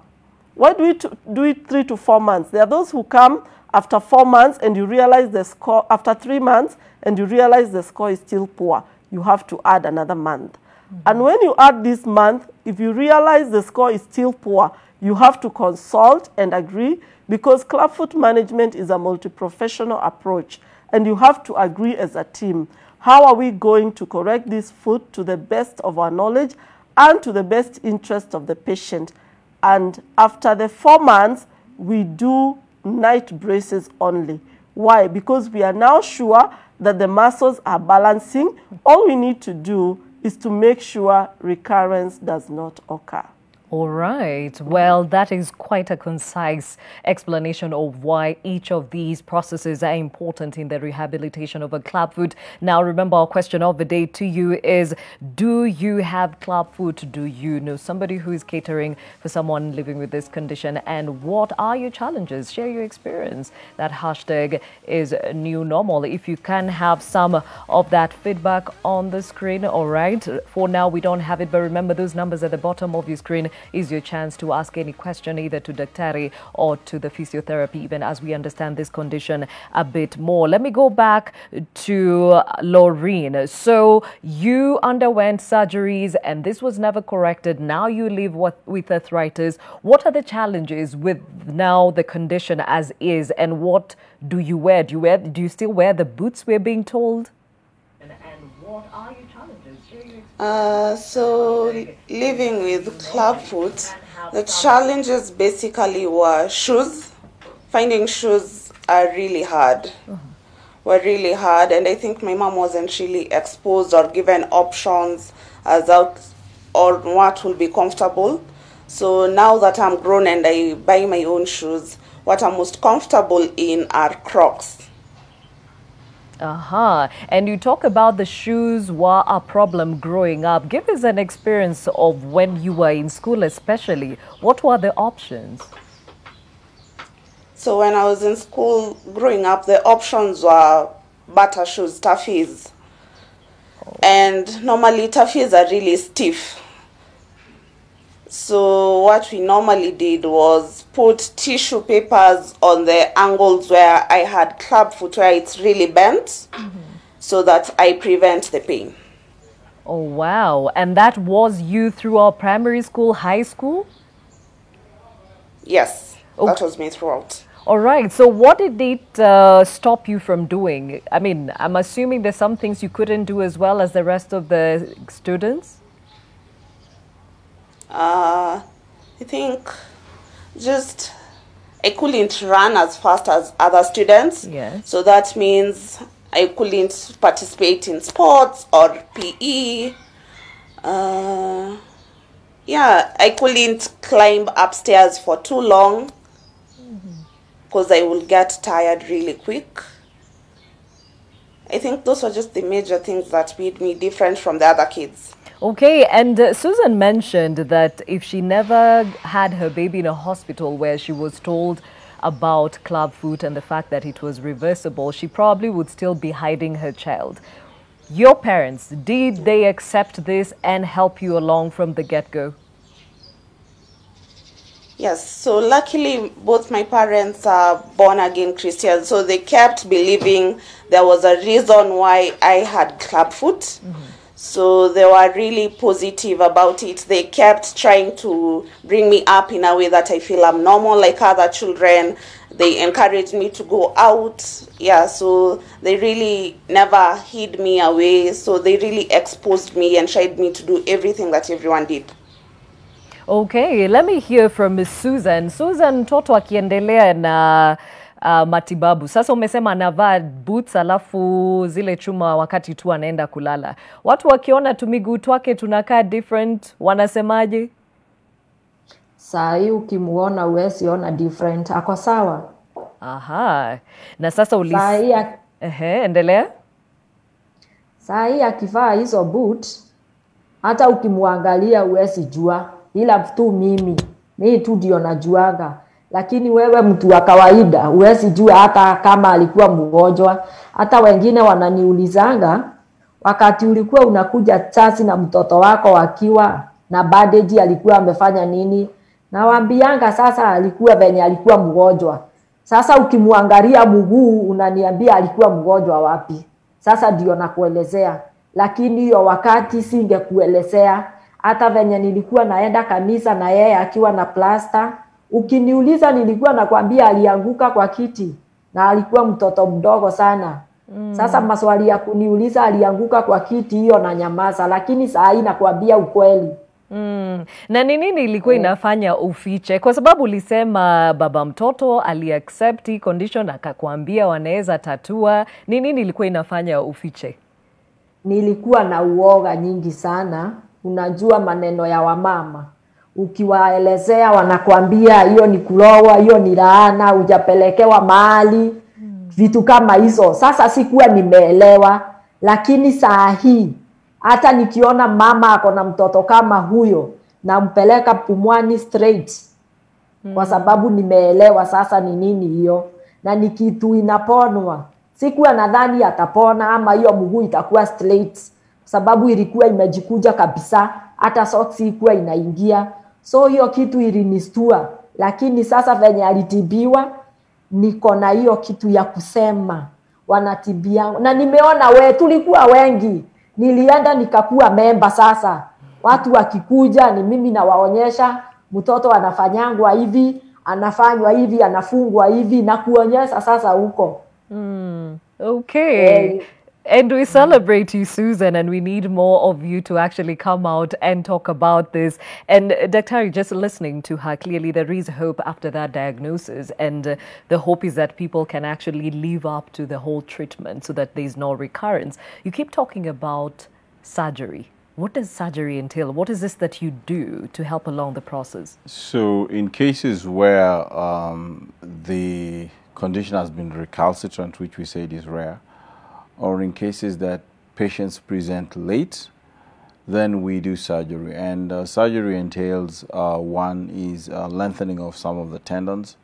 why do we do it 3 to 4 months? There are those who come after 4 months and you realize the score, after 3 months, and you realize the score is still poor. You have to add another month. And when you add this month, if you realize the score is still poor, you have to consult and agree, because clubfoot management is a multi-professional approach, and you have to agree as a team. How are we going to correct this foot to the best of our knowledge and to the best interest of the patient? And after the 4 months, we do night braces only. Why? Because we are now sure that the muscles are balancing. All we need to do is to make sure recurrence does not occur. All right. Well, that is quite a concise explanation of why each of these processes are important in the rehabilitation of a clubfoot. Now, remember, our question of the day to you is, do you have clubfoot? Do you know somebody who is catering for someone living with this condition? And what are your challenges? Share your experience. That hashtag is new normal. If you can have some of that feedback on the screen, all right. For now, we don't have it, but remember, those numbers at the bottom of your screen is your chance to ask any question either to Daktari or to the physiotherapy, even as we understand this condition a bit more. Let me go back to Laureen. So you underwent surgeries and this was never corrected. Now you live with arthritis. What are the challenges with now the condition as is, and what do you wear? Do you still wear the boots, we're being told? And what are your challenges? So living with clubfoot, the challenges basically were shoes. Finding shoes are really hard. Were really hard, and I think my mom wasn't really exposed or given options as out or what will be comfortable. So now that I'm grown and I buy my own shoes, what I'm most comfortable in are Crocs. And you talk about the shoes were a problem growing up. Give us an experience of when you were in school especially. What were the options? So when I was in school growing up, the options were butter shoes, taffies. And normally taffies are really stiff. So what we normally did was put tissue papers on the angles where I had clubfoot, where it's really bent, so that I prevent the pain. Oh, wow. And that was you throughout primary school, high school? Yes, that was me throughout. All right. So what did it stop you from doing? I mean, I'm assuming there's some things you couldn't do as well as the rest of the students? I think just I couldn't run as fast as other students. Yes. So that means I couldn't participate in sports or PE. Yeah, I couldn't climb upstairs for too long. because I will get tired really quick. I think those were just the major things that made me different from the other kids. Okay, and Susan mentioned that if she never had her baby in a hospital where she was told about club foot and the fact that it was reversible, she probably would still be hiding her child. Your parents, did they accept this and help you along from the get-go? Yes, so luckily both my parents are born-again Christians, so they kept believing there was a reason why I had club foot. So they were really positive about it. They kept trying to bring me up in a way that I feel I'm normal like other children. They encouraged me to go out. Yeah, so they really never hid me away. So they really exposed me and tried me to do everything that everyone did. Okay, let me hear from Miss Susan. Susan, mtoto akiendelea na matibabu. Sasa umesema anavaa boots alafu zile chuma wakati tu anaenda kulala. Watu wakiona tu miguu twake tunakaa different, wanasemaje? Saa hii ukimuona huwezi ona different. Ako sawa. Aha. Na sasa Saa hii endelea. Saa hii akivaa hizo boot, hata ukimuangalia huwezi jua. Ila tu mimi tu ndio najuaga. Lakini wewe mtu wa kawaida huwezi jua hata kama alikuwa mgonjwa. Hata wengine wananiulizanga, wakati ulikuwa unakuja chasi na mtoto wako akiwa na bandage alikuwa amefanya nini? Na waambianga sasa alikuwa venye alikuwa mgonjwa. Sasa ukimuangalia mguu unaniambia alikuwa mgonjwa wapi? Sasa ndio nakuelezea. Lakini hiyo wakati singekuelezea. Hata venye nilikuwa naenda kanisa na yeye akiwa na plasta, ukiniuliza nilikuwa nakwambia alianguka kwa kiti na alikuwa mtoto mdogo sana. Sasa maswali ya kuniuliza alianguka kwa kiti hiyo na nyamaza, lakini saa hii nakwambia ukweli. Na ni nini ilikuwa inafanya ufiche? Kwa sababu ulisema baba mtoto aliaccept condition akakwambia wanaweza tatua. Ni nini ilikuwa inafanya ufiche? Nilikuwa na uoga nyingi sana. Unajua maneno ya wamama. Ukiwaelezea wanakuambia hiyo ni kulowa, hiyo ni laana, hujapelekewa mahali. Vitu kama hizo. Sasa sikuwa nimeelewa, lakini saa hii hata nikiona mama ako na mtoto kama huyo nampeleka Pumwani straight. Kwa sababu nimeelewa sasa ni nini hiyo na ni kitu inaponwa. Sikuwa nadhani atapona ama hiyo mguu itakuwa straight. Sababu ilikuwa imejikuja kabisa, hata socks ilikuwa inaingia. So hiyo kitu ilinistua, lakini sasa venye alitibiwa niko na hiyo kitu ya kusema wanatibia. Na nimeona tulikuwa wengi. Nilienda nikakuwa member sasa. Watu wakikuja ni mimi nawaonyesha mtoto anafanyangwa hivi, anafanywa hivi, anafungwa hivi na kuonyesha sasa huko. Okay. And we celebrate you, Susan, and we need more of you to actually come out and talk about this. And Dr. just listening to her, clearly there is hope after that diagnosis. And the hope is that people can actually live up to the whole treatment so that there's no recurrence. You keep talking about surgery. What does surgery entail? What is this that you do to help along the process? So in cases where the condition has been recalcitrant, which we say is rare, or in cases that patients present late, then we do surgery. And surgery entails, one is lengthening of some of the tendons,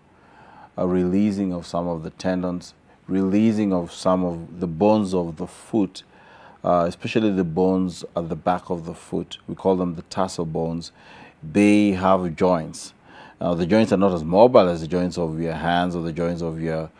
releasing of some of the tendons, releasing of some of the bones of the foot, especially the bones at the back of the foot. We call them the tarsal bones. They have joints. The joints are not as mobile as the joints of your hands or the joints of your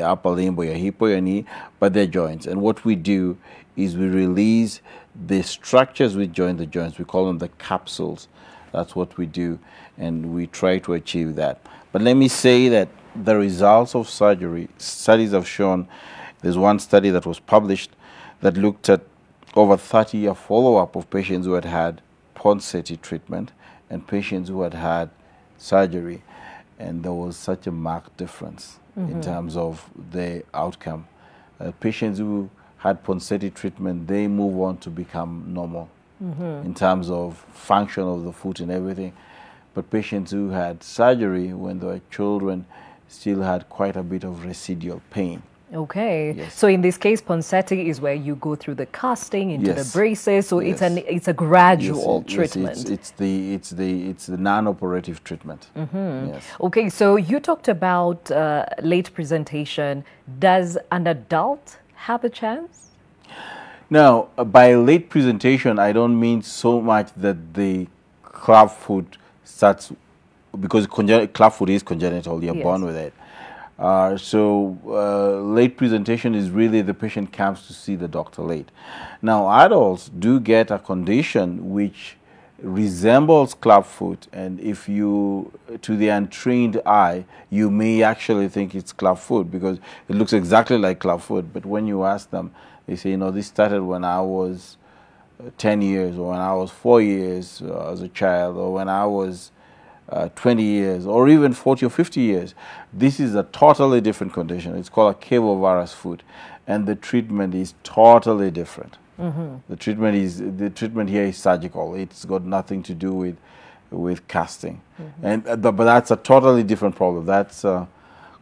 upper limb or your hip or your knee, but they're joints. And what we do is we release the structures which join the joints. We call them the capsules. That's what we do, and we try to achieve that. But let me say that the results of surgery, studies have shown, there's one study that was published that looked at over 30-year follow-up of patients who had had Ponseti treatment and patients who had had surgery. And there was such a marked difference in terms of the outcome. Patients who had Ponseti treatment, they move on to become normal in terms of function of the foot and everything. but patients who had surgery when they were children still had quite a bit of residual pain. Okay. Yes. So in this case, Ponseti is where you go through the casting into the Yes. braces. So Yes. it's a gradual treatment. Yes, it's the non-operative treatment. Yes. Okay. So you talked about late presentation. Does an adult have a chance? Now, by late presentation, I don't mean so much that the clubfoot starts, because clubfoot is congenital, you're born with it. Late presentation is really the patient comes to see the doctor late. Now, adults do get a condition which resembles clubfoot, and if you, to the untrained eye, you may actually think it's clubfoot because it looks exactly like clubfoot, but when you ask them, they say, you know, this started when I was 10 years, or when I was 4 years as a child, or when I was 20 years, or even 40 or 50 years. This is a totally different condition. It's called a cavovirus foot, and the treatment is totally different. The treatment here is surgical. It's got nothing to do with casting, but that's a totally different problem. That's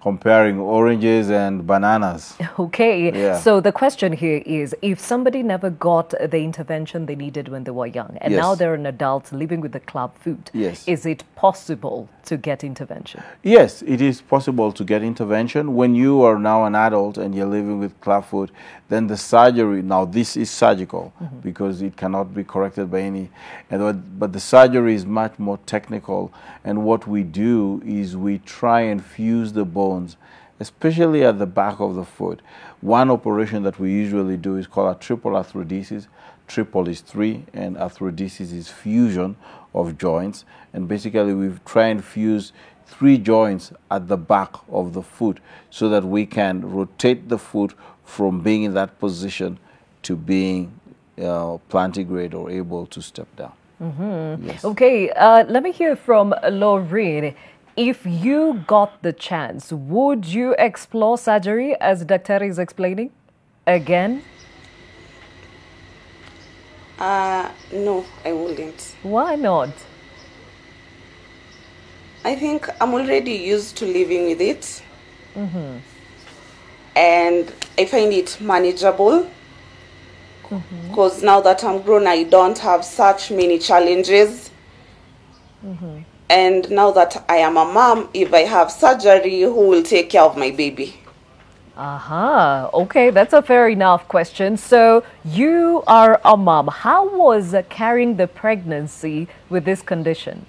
comparing oranges and bananas. Okay. Yeah. So the question here is, if somebody never got the intervention they needed when they were young, and now they're an adult living with the clubfoot, is it possible to get intervention? Yes, it is possible to get intervention. When you are now an adult and you're living with clubfoot, then the surgery, now this is surgical because it cannot be corrected by any, but the surgery is much more technical, and what we do is we try and fuse the bones, especially at the back of the foot. One operation that we usually do is called a triple arthrodesis. Triple is 3, and arthrodesis is fusion of joints, and basically we try and fuse 3 joints at the back of the foot so that we can rotate the foot from being in that position to being plantigrade or able to step down. Yes. Okay, let me hear from Laureen. If you got the chance, would you explore surgery, as Dr. is explaining, again? No, I wouldn't. Why not? I think I'm already used to living with it. And I find it manageable. Because now that I'm grown, I don't have such many challenges. And now that I am a mom, if I have surgery, who will take care of my baby? Okay, that's a fair enough question. So you are a mom. How was carrying the pregnancy with this condition?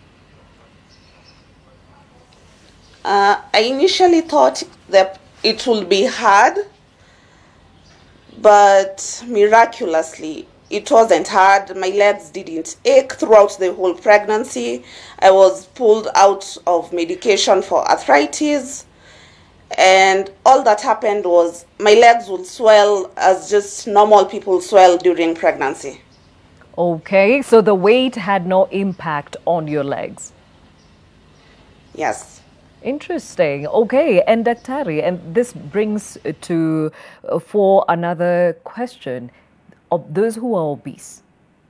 I initially thought that it would be hard, but miraculously, it wasn't hard. My legs didn't ache throughout the whole pregnancy. I was pulled out of medication for arthritis. And all that happened was my legs would swell as just normal people swell during pregnancy. Okay, so the weight had no impact on your legs? Yes. Interesting. Okay, and Daktari, and this brings to for another question. Of those who are obese,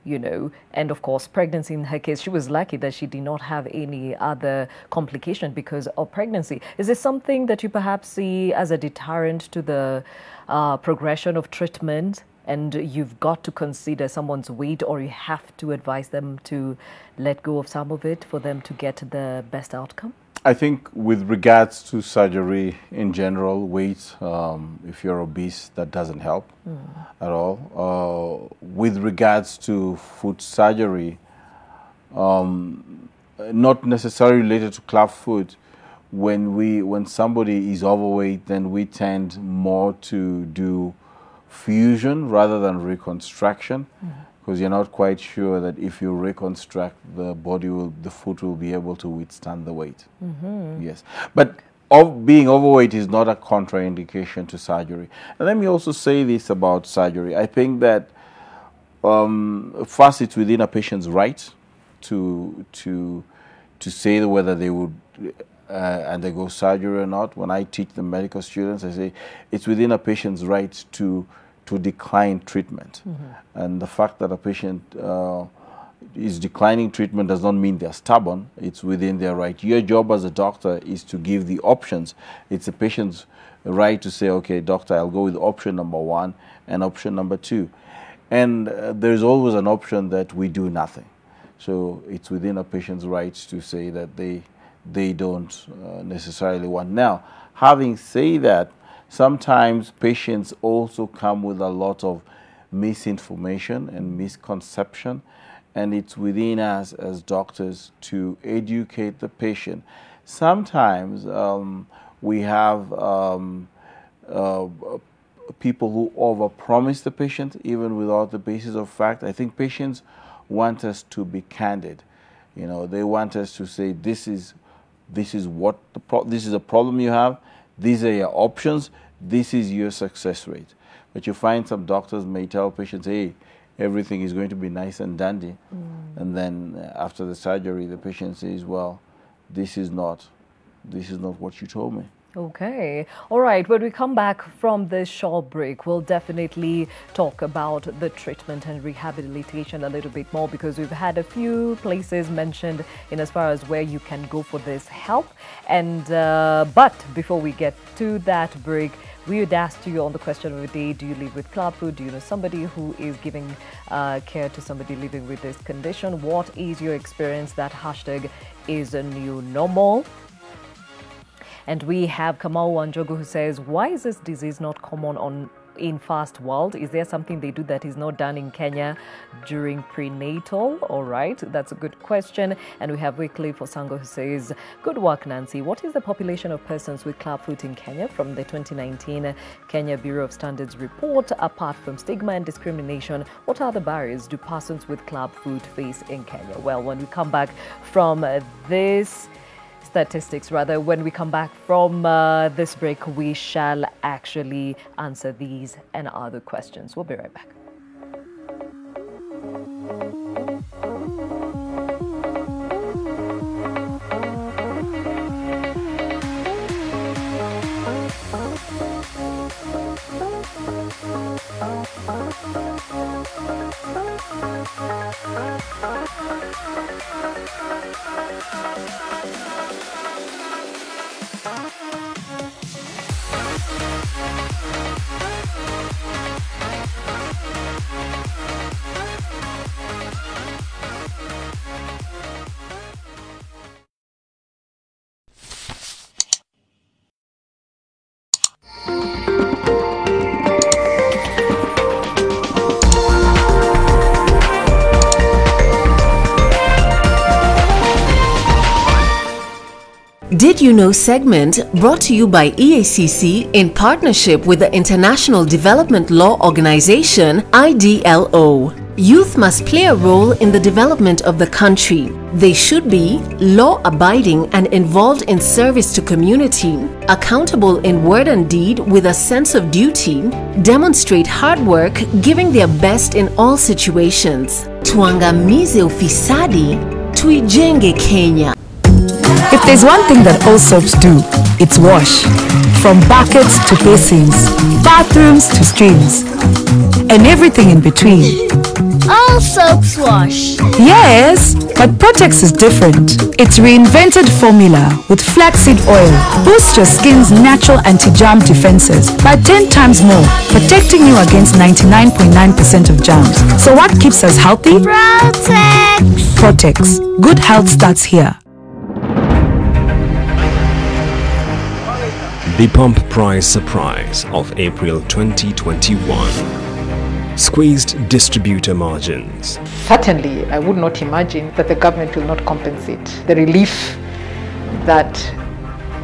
you know, and of course pregnancy in her case, she was lucky that she did not have any other complication because of pregnancy. Is this something that you perhaps see as a deterrent to the progression of treatment, and you've got to consider someone's weight, or you have to advise them to let go of some of it for them to get the best outcome? I think with regards to surgery in general, weight, if you're obese, that doesn't help at all. With regards to foot surgery, not necessarily related to clubfoot, when somebody is overweight, then we tend more to do fusion rather than reconstruction. Because you're not quite sure that if you reconstruct, the foot will be able to withstand the weight. Yes, but being overweight is not a contraindication to surgery. And let me also say this about surgery. I think that first, it's within a patient's right to say whether they would undergo surgery or not. When I teach the medical students, I say it's within a patient's right to decline treatment. And the fact that a patient is declining treatment does not mean they're stubborn. It's within their right. Your job as a doctor is to give the options. It's a patient's right to say, okay, doctor, I'll go with option number 1 and option number 2. And there's always an option that we do nothing. So it's within a patient's rights to say that they don't necessarily want. Now, having said that, sometimes patients also come with a lot of misinformation and misconception, and it's within us as doctors to educate the patient. Sometimes we have people who overpromise the patient even without the basis of fact. I think patients want us to be candid. You know, they want us to say, this is a problem you have, these are your options, this is your success rate. But you find some doctors may tell patients, hey, everything is going to be nice and dandy. And then after the surgery, the patient says, well, this is not what you told me. Okay. All right. When we come back from this short break, we'll definitely talk about the treatment and rehabilitation a little bit more, because we've had a few places mentioned in as far as where you can go for this help. And but before we get to that break, we would ask you on the question of the day: do you live with club foot? Do you know somebody who is giving care to somebody living with this condition? What is your experience? That hashtag is a new normal. And we have Kamau Wanjogu who says, why is this disease not common in fast world? Is there something they do that is not done in Kenya during prenatal? All right, that's a good question. And we have Wycliffe Osango who says, good work, Nancy. What is the population of persons with clubfoot in Kenya from the 2019 Kenya Bureau of Standards report? Apart from stigma and discrimination, what other barriers do persons with clubfoot face in Kenya? Well, when we come back from this statistics, when we come back from this break, we shall actually answer these and other questions. We'll be right back. Did You Know segment brought to you by EACC in partnership with the International Development Law Organization, IDLO. Youth must play a role in the development of the country. They should be law-abiding and involved in service to community, accountable in word and deed with a sense of duty, demonstrate hard work, giving their best in all situations. Tuangamize ufisadi, tuijenge Kenya. If there's one thing that all soaps do, it's wash. From buckets to basins, bathrooms to streams, and everything in between. All soaps wash. Yes, but Protex is different. Its reinvented formula with flaxseed oil boosts your skin's natural anti-germ defenses by 10 times more, protecting you against 99.9% of germs. So what keeps us healthy? Protex. Protex. Good health starts here. The pump price surprise of April 2021. Squeezed distributor margins. Certainly, I would not imagine that the government will not compensate the relief that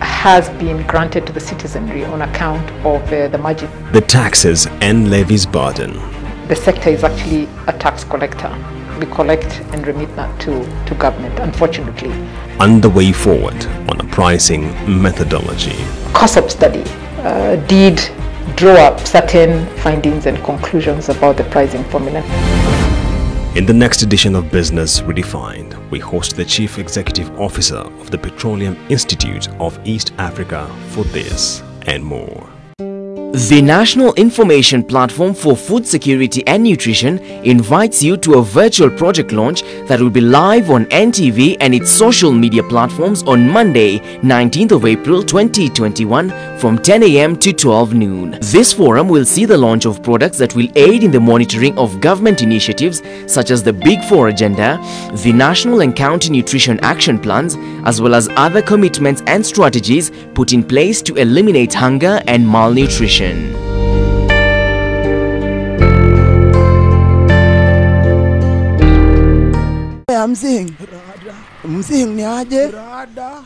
has been granted to the citizenry on account of the margin. The taxes and levies burden. The sector is actually a tax collector. We collect and remit that to government, unfortunately. And the way forward on a pricing methodology. COSOP study did draw up certain findings and conclusions about the pricing formula. In the next edition of Business Redefined, we host the Chief Executive Officer of the Petroleum Institute of East Africa for this and more. The National Information Platform for Food Security and Nutrition invites you to a virtual project launch that will be live on NTV and its social media platforms on Monday, 19th of April 2021 from 10 a.m. to 12 noon. This forum will see the launch of products that will aid in the monitoring of government initiatives such as the Big Four Agenda, the National and County Nutrition Action Plans, as well as other commitments and strategies put in place to eliminate hunger and malnutrition. Mzing ni aje?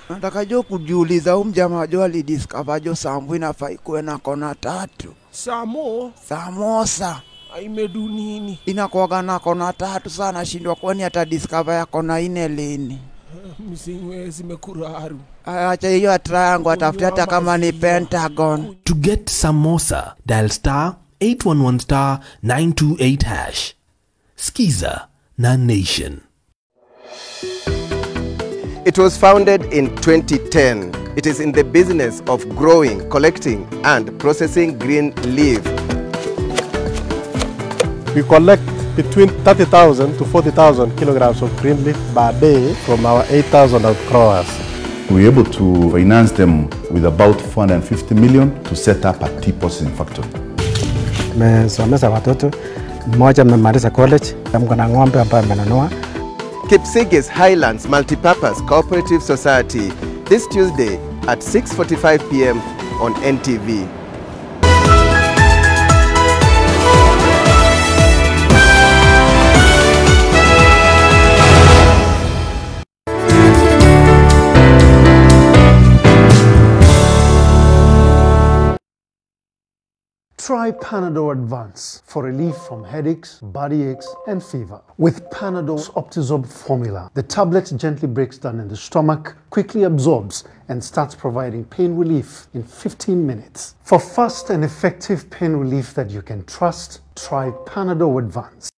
Nataka jo kujiuliza mjamaa jo alidiscover jo sambu inafai kuwe na kona 3. Samosa. Aimedu nini? Inakuwaga na kona 3 sana shindwa kwani hata discover ya kona 4 lini. Mzingwe zimekuraru. Acha hiyo triangle atafuta hata kama ni pentagon. To get samosa, dial *811*928#. Skiza na Nation. It was founded in 2010. It is in the business of growing, collecting, and processing green leaf. We collect between 30,000 to 40,000 kilograms of green leaf per day from our 8,000 outgrowers. We're able to finance them with about 450 million to set up a tea processing factory. Nimesomesha watoto, mmoja amemaliza college, mko na ng'ombe ambaye amenunua. Kipsige's Highlands Multipurpose Cooperative Society, this Tuesday at 6:45 p.m. on NTV. Try Panadol Advance for relief from headaches, body aches, and fever. With Panadol's Optizorb formula, the tablet gently breaks down in the stomach, quickly absorbs, and starts providing pain relief in 15 minutes. For fast and effective pain relief that you can trust, try Panadol Advance.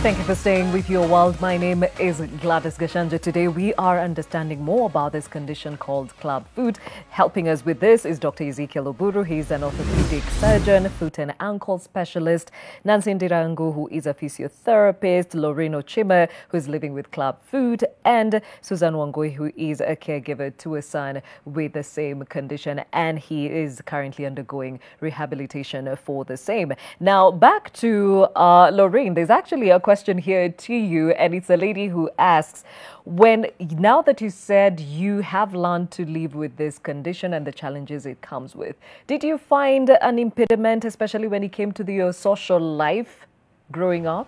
Thank you for staying with Your World. My name is Gladys Gachanja. Today we are understanding more about this condition called club foot. Helping us with this is Dr. Ezekiel Oburu. He's an orthopedic surgeon, foot and ankle specialist. Nancy Ndirangu, who is a physiotherapist. Lorraine Ochima, who is living with club foot. And Susan Wangui, who is a caregiver to a son with the same condition. And he is currently undergoing rehabilitation for the same. Now, back to Lorraine. There's actually a question here to you, and it's a lady who asks, now that you said you have learned to live with this condition and the challenges it comes with, did you find an impediment, especially when it came to your social life growing up?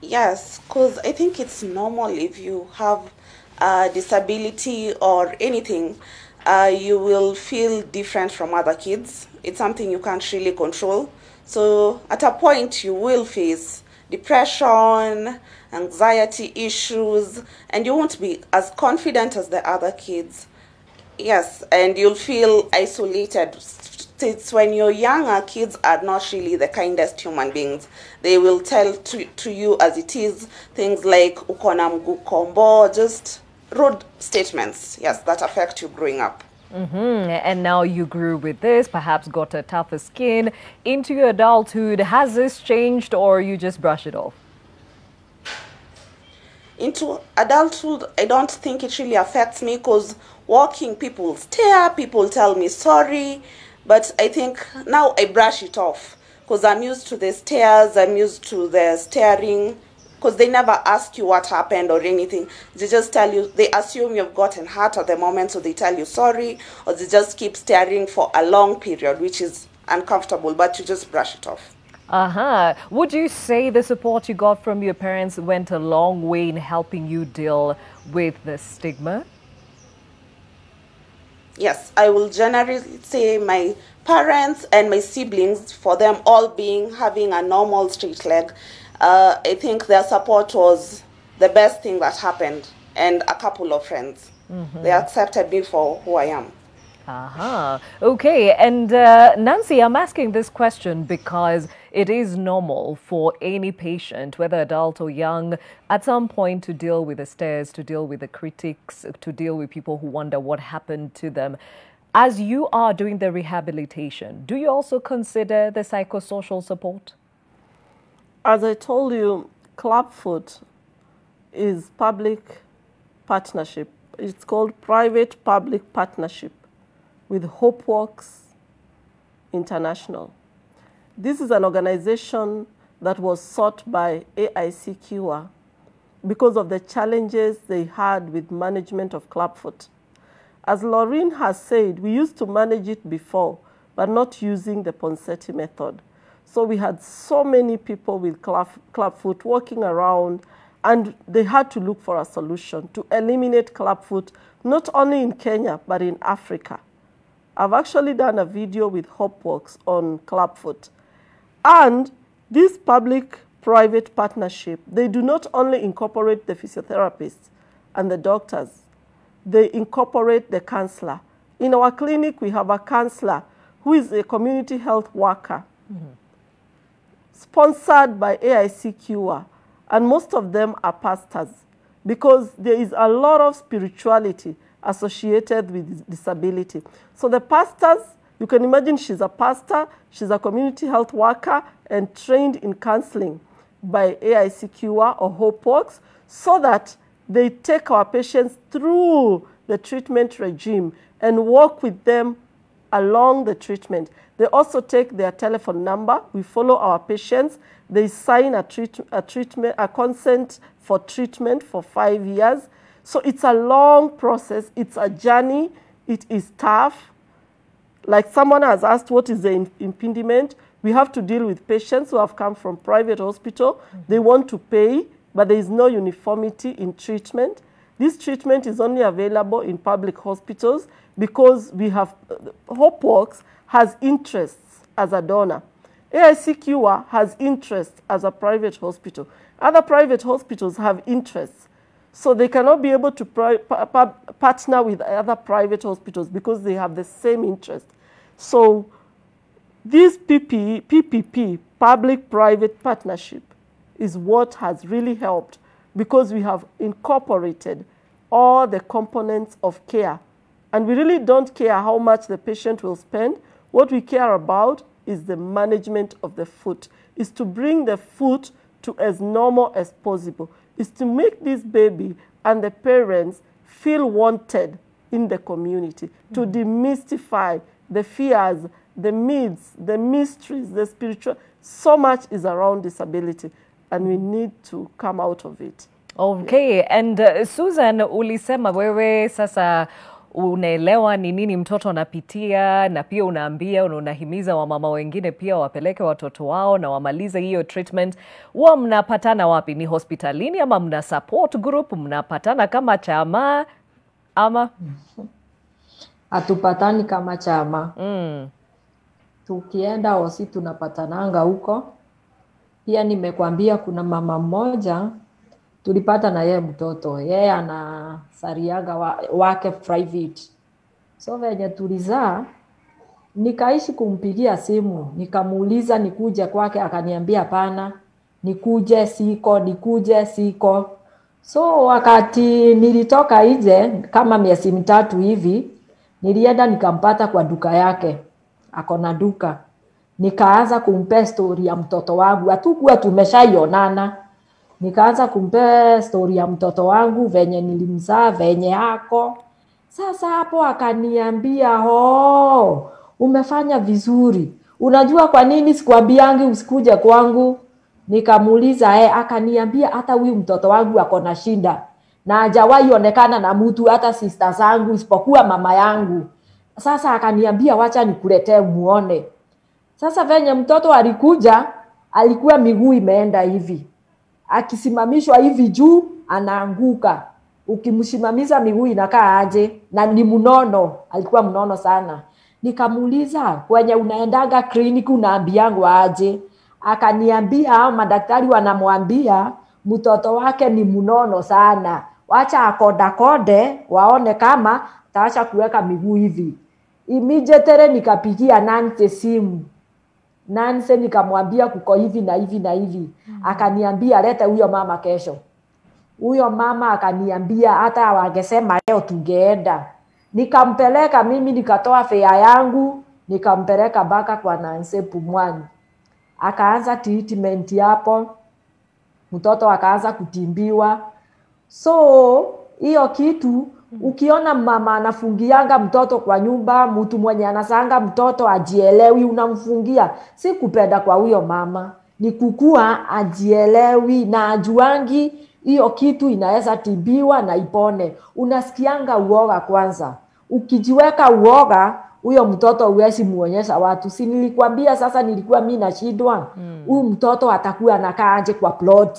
Yes, because I think it's normal if you have a disability or anything, you will feel different from other kids. It's something you can't really control. So at a point you will face depression, anxiety issues, and you won't be as confident as the other kids. Yes, and you'll feel isolated. It's when you're younger, kids are not really the kindest human beings. They will tell to you as it is, things like ukona mguu kombo, just rude statements, yes, that affect you growing up. And now you grew with this, perhaps got a tougher skin. Into your adulthood, has this changed or you just brush it off? Into adulthood, I don't think it really affects me because walking, people stare, people tell me sorry. But I think now I brush it off because I'm used to the stares, I'm used to the staring. Because they never ask you what happened or anything. They just tell you, they assume you've gotten hurt at the moment, so they tell you sorry, or they just keep staring for a long period, which is uncomfortable, but you just brush it off. Would you say the support you got from your parents went a long way in helping you deal with the stigma? Yes, I will generally say my parents and my siblings, for them all having a normal straight leg, I think their support was the best thing that happened, and a couple of friends. They accepted me for who I am. Okay, and Nancy, I'm asking this question because it is normal for any patient, whether adult or young, at some point to deal with the stares, to deal with the critics, to deal with people who wonder what happened to them. As you are doing the rehabilitation, do you also consider the psychosocial support? As I told you, Clubfoot is public partnership. It's called private-public partnership with HopeWorks International. This is an organization that was sought by AICQA because of the challenges they had with management of Clubfoot. As Laureen has said, we used to manage it before, but not using the Ponseti method. So we had so many people with Clubfoot walking around, and they had to look for a solution to eliminate Clubfoot, not only in Kenya, but in Africa. I've actually done a video with HopeWorks on Clubfoot. And this public-private partnership, they do not only incorporate the physiotherapists and the doctors, they incorporate the counselor. In our clinic, we have a counselor who is a community health worker, sponsored by AICQA, and most of them are pastors, because there is a lot of spirituality associated with disability. So the pastors, you can imagine she's a pastor, she's a community health worker, and trained in counseling by AICQA or HopeWorks, so that they take our patients through the treatment regime and work with them along the treatment. They also take their telephone number. We follow our patients. They sign a consent for treatment for 5 years. So it's a long process. It's a journey. It is tough. Like someone has asked, what is the impediment? We have to deal with patients who have come from private hospital. They want to pay, but there is no uniformity in treatment. This treatment is only available in public hospitals because we have, HopeWorks has interests as a donor. AICQA has interests as a private hospital. Other private hospitals have interests. So they cannot be able to partner with other private hospitals because they have the same interest. So this PPP, public-private partnership, is what has really helped because we have incorporated all the components of care. And we really don't care how much the patient will spend. What we care about is the management of the foot, is to bring the foot to as normal as possible, is to make this baby and the parents feel wanted in the community, to demystify the fears, the myths, the mysteries, the spiritual. So much is around disability, and we need to come out of it. Okay, and Susan, ulisema wewe sasa unaelewa ni nini mtoto anapitia, na pia unaambia, unahimiza wamama wengine pia wapeleke watoto wao na wamalize hiyo treatment. Huwa mnapatana wapi? Ni hospitalini ama mna support group? Mnapatana kama chama ama? Hatupatani kama chama. Tukienda hosi tunapatananga huko. Pia nimekwambia kuna mama mmoja tulipata na yeye mtoto. Yeye ana sariaga wake private. So venye tulizaa, nikaishi kumpigia simu, nikamuuliza nikuje kwake, akaniambia hapana, nikuje siko. So wakati nilitoka nje kama miezi 3 hivi, nilienda nikampata kwa duka yake. Ako na duka. Nikaanza kumpe story ya mtoto wangu. Hatukuwa tumeshaionana. Nikaanza kumpe story ya mtoto wangu, venye nilimzaa, venye hako. Sasa hapo akaniambia, umefanya vizuri. Unajua kwa nini sikuambiangi usikuje kwangu? Nikamuuliza, akaniambia hata huyu mtoto wangu ako na shida. Na hajawahi onekana na mtu, hata sister zangu isipokuwa mama yangu. Sasa akaniambia wacha nikuletee muone. Sasa venye mtoto alikuja, alikuwa miguu imeenda hivi. Akisimamishwa hivi juu, anaanguka. ukimshimamiza miguu inakaa aje, na ni mnono, alikuwa mnono sana. Nikamuuliza, kwenye unaendaga kliniki unaambiangwa aje? Akaniambia madaktari wanamwambia mtoto wake ni mnono sana, wacha akonde waone kama taacha kuweka miguu hivi. Immediately nikapigia Nancy simu. Nancy nikamwambia kuko hivi na hivi na hivi. Akaniambia leta huyo mama kesho. Huyo mama akaniambia hata wangesema leo tungeenda. Nikampeleka mimi, nikatoa fare yangu, nikampeleka baka kwa Nancy Pumwani. Akaanza treatment hapo. Mtoto akaanza kutimbiwa. So hiyo kitu ukiona mama anafungianga mtoto kwa nyumba, mtu mwenye anasanga mtoto ajielewi unamfungia, si kupenda kwa huyo mama, ni kukua ajielewi na ajuangi hiyo kitu inaweza tibiwa na ipone. Unasikianga uoga kwanza. Ukijiweka uoga, huyo mtoto huwezi muonyesha watu. Si nilikwambia sasa nilikuwa mimi nashindwa. Huyu mtoto atakuwa anakaa aje kwa plot?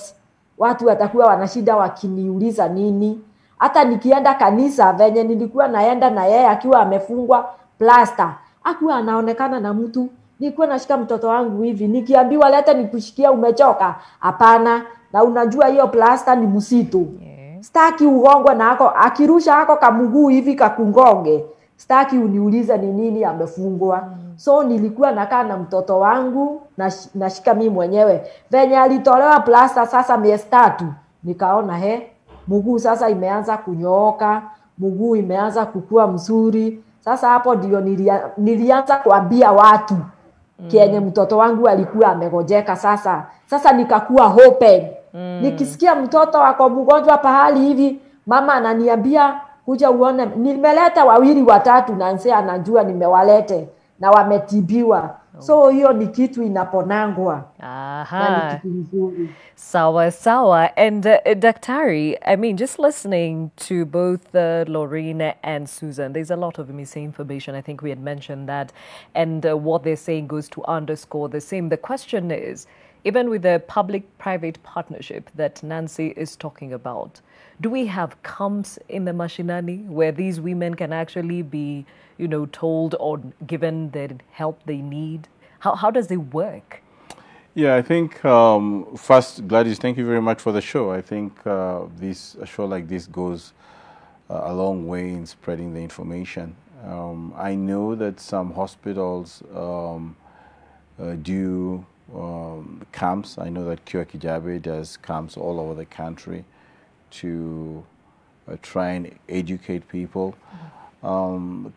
Watu watakuwa wanashida wakiniuliza nini? Hata nikienda kanisa venye nilikuwa naenda na yeye akiwa amefungwa plaster, akiwa anaonekana na mtu, nilikuwa nashika mtoto wangu hivi, nikiambiwa leta nikushikia umechoka, hapana, na unajua hiyo plaster ni msitu. Staki ugongwe na ako akirusha ako kamguu hivi kakungonge. Staki uniulize ni nini amefungwa. So nilikuwa nakaa na mtoto wangu nashika mimi mwenyewe. Venye alitolewa plaster sasa miezi 3, nikaona mguu sasa imeanza kunyooka, mguu imeanza kukua mzuri. Sasa hapo ndio nilianza kuambia watu kienye mtoto wangu alikuwa amegojeka sasa. Sasa nikakuwa open. Nikisikia mtoto wako mgonjwa pahali hivi, mama ananiambia kuja uone, nimeleta 2 3 na nse anajua nimewalete na wametibiwa. So hiyo ni kitu inaponangwa. Aha. Sawa, sawa. And Daktari, I mean, just listening to both Lorraine and Susan, there's a lot of misinformation. I think we had mentioned that. And what they're saying goes to underscore the same. The question is, even with the public-private partnership that Nancy is talking about, do we have camps in the mashinani where these women can actually be, you know, told or given the help they need? How does it work? Yeah, I think first, Gladys, thank you very much for the show. I think a show like this goes a long way in spreading the information. I know that some hospitals do camps. I know that Kio Kijabe does camps all over the country to try and educate people.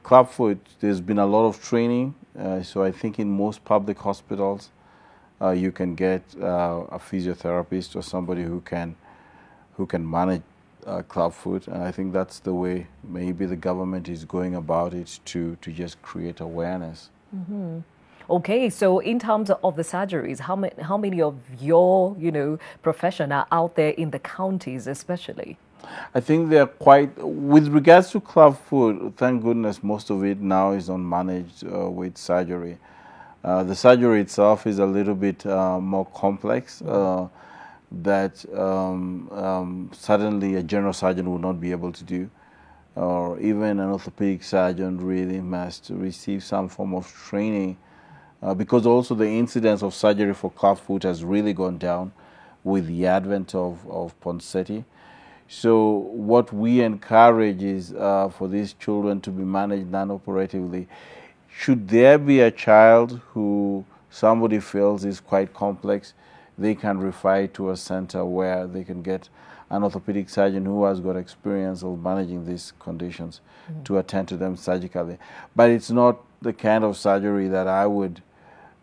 Clubfoot, there's been a lot of training, so I think in most public hospitals you can get a physiotherapist or somebody who can manage Clubfoot, and I think that's the way maybe the government is going about it, to just create awareness. Okay, so in terms of the surgeries, how many of your, you know, profession are out there in the counties especially? I think they're quite, with regards to Clubfoot, thank goodness most of it now is unmanaged with surgery. The surgery itself is a little bit more complex that suddenly a general surgeon will not be able to do, or even an orthopedic surgeon really must receive some form of training, because also the incidence of surgery for Clubfoot has really gone down with the advent of Ponseti. So what we encourage is for these children to be managed non-operatively. Should there be a child who somebody feels is quite complex, they can refer to a center where they can get an orthopedic surgeon who has got experience of managing these conditions to attend to them surgically. But it's not the kind of surgery that I would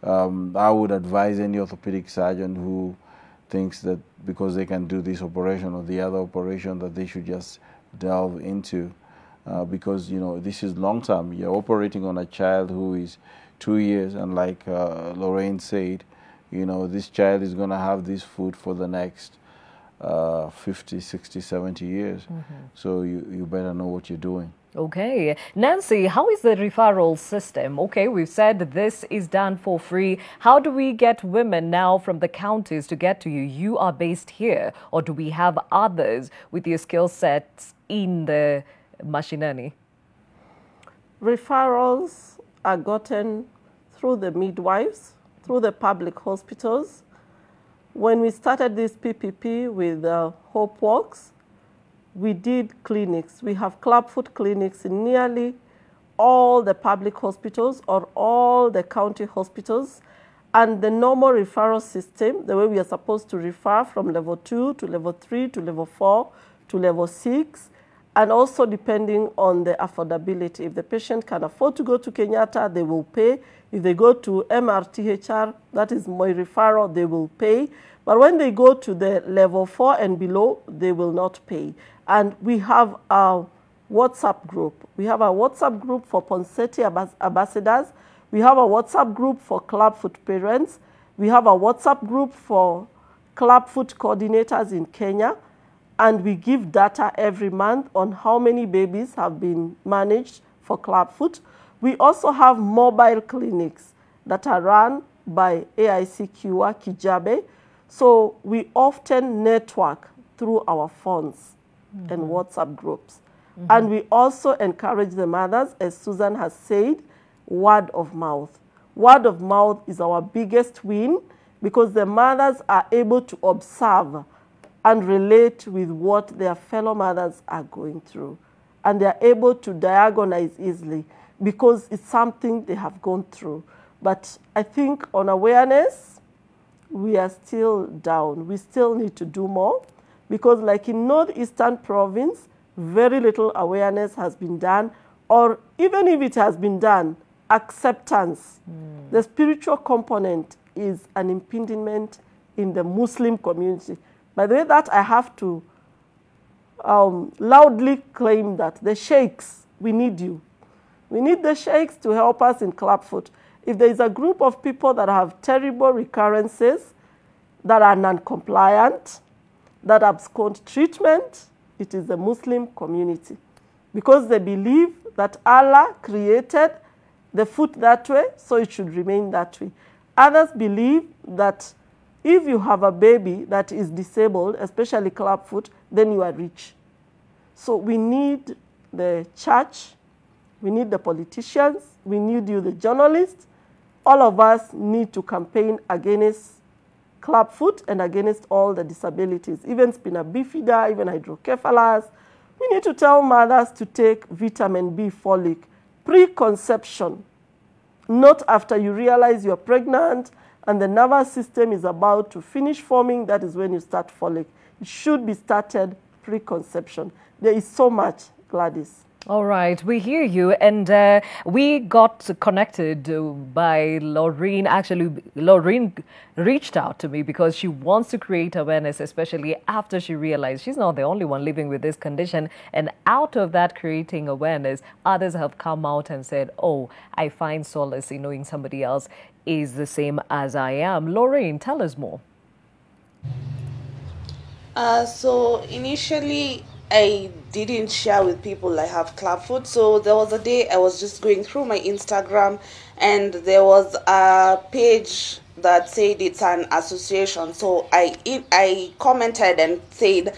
advise any orthopedic surgeon who thinks that because they can do this operation or the other operation that they should just delve into, because, you know, this is long term. You're operating on a child who is 2 years, and like Lorraine said, you know, this child is going to have this food for the next 50, 60, 70 years. So you better know what you're doing. Okay. Nancy, how is the referral system? Okay, we've said that this is done for free. How do we get women now from the counties to get to you? You are based here, or do we have others with your skill sets in the mashinani? Referrals are gotten through the midwives, through the public hospitals. When we started this PPP with Hope Walks, we did clinics. We have clubfoot clinics in nearly all the public hospitals or all the county hospitals. And the normal referral system, the way we are supposed to refer from level 2 to level 3 to level 4 to level 6, and also depending on the affordability. If the patient can afford to go to Kenyatta, they will pay. If they go to MRTHR, that is my referral, they will pay. But when they go to the level 4 and below, they will not pay. And we have a WhatsApp group. We have a WhatsApp group for Ponseti ambassadors. We have a WhatsApp group for clubfoot parents. We have a WhatsApp group for clubfoot coordinators in Kenya. And we give data every month on how many babies have been managed for clubfoot. We also have mobile clinics that are run by AIC Kiwa Kijabe. So we often network through our phones and WhatsApp groups. And we also encourage the mothers, as Susan has said, word of mouth. Word of mouth is our biggest win because the mothers are able to observe and relate with what their fellow mothers are going through. And they are able to diagnose easily because it's something they have gone through. But I think on awareness, we are still down. We still need to do more because like in Northeastern Province, very little awareness has been done, or even if it has been done, acceptance. The spiritual component is an impediment in the Muslim community. By the way, that I have to loudly claim that the sheikhs, we need you. We need the sheikhs to help us in clubfoot. If there is a group of people that have terrible recurrences, that are non-compliant, that abscond treatment, it is the Muslim community. Because they believe that Allah created the foot that way, so it should remain that way. Others believe that if you have a baby that is disabled, especially clubfoot, then you are rich. So we need the church, we need the politicians, we need you, the journalists. All of us need to campaign against clubfoot and against all the disabilities, even spina bifida, even hydrocephalus. We need to tell mothers to take vitamin B folic pre-conception, not after you realize you're pregnant and the nervous system is about to finish forming. That is when you start folic. It should be started pre-conception. There is so much, Gladys. All right, we hear you, and we got connected by Laureen. Actually, Laureen reached out to me because she wants to create awareness, especially after she realized she's not the only one living with this condition. And out of that creating awareness, others have come out and said, oh, I find solace in knowing somebody else is the same as I am. Laureen, tell us more. So initially, I didn't share with people I have clubfoot. So there was a day I was just going through my Instagram and there was a page that said it's an association. So I commented and said,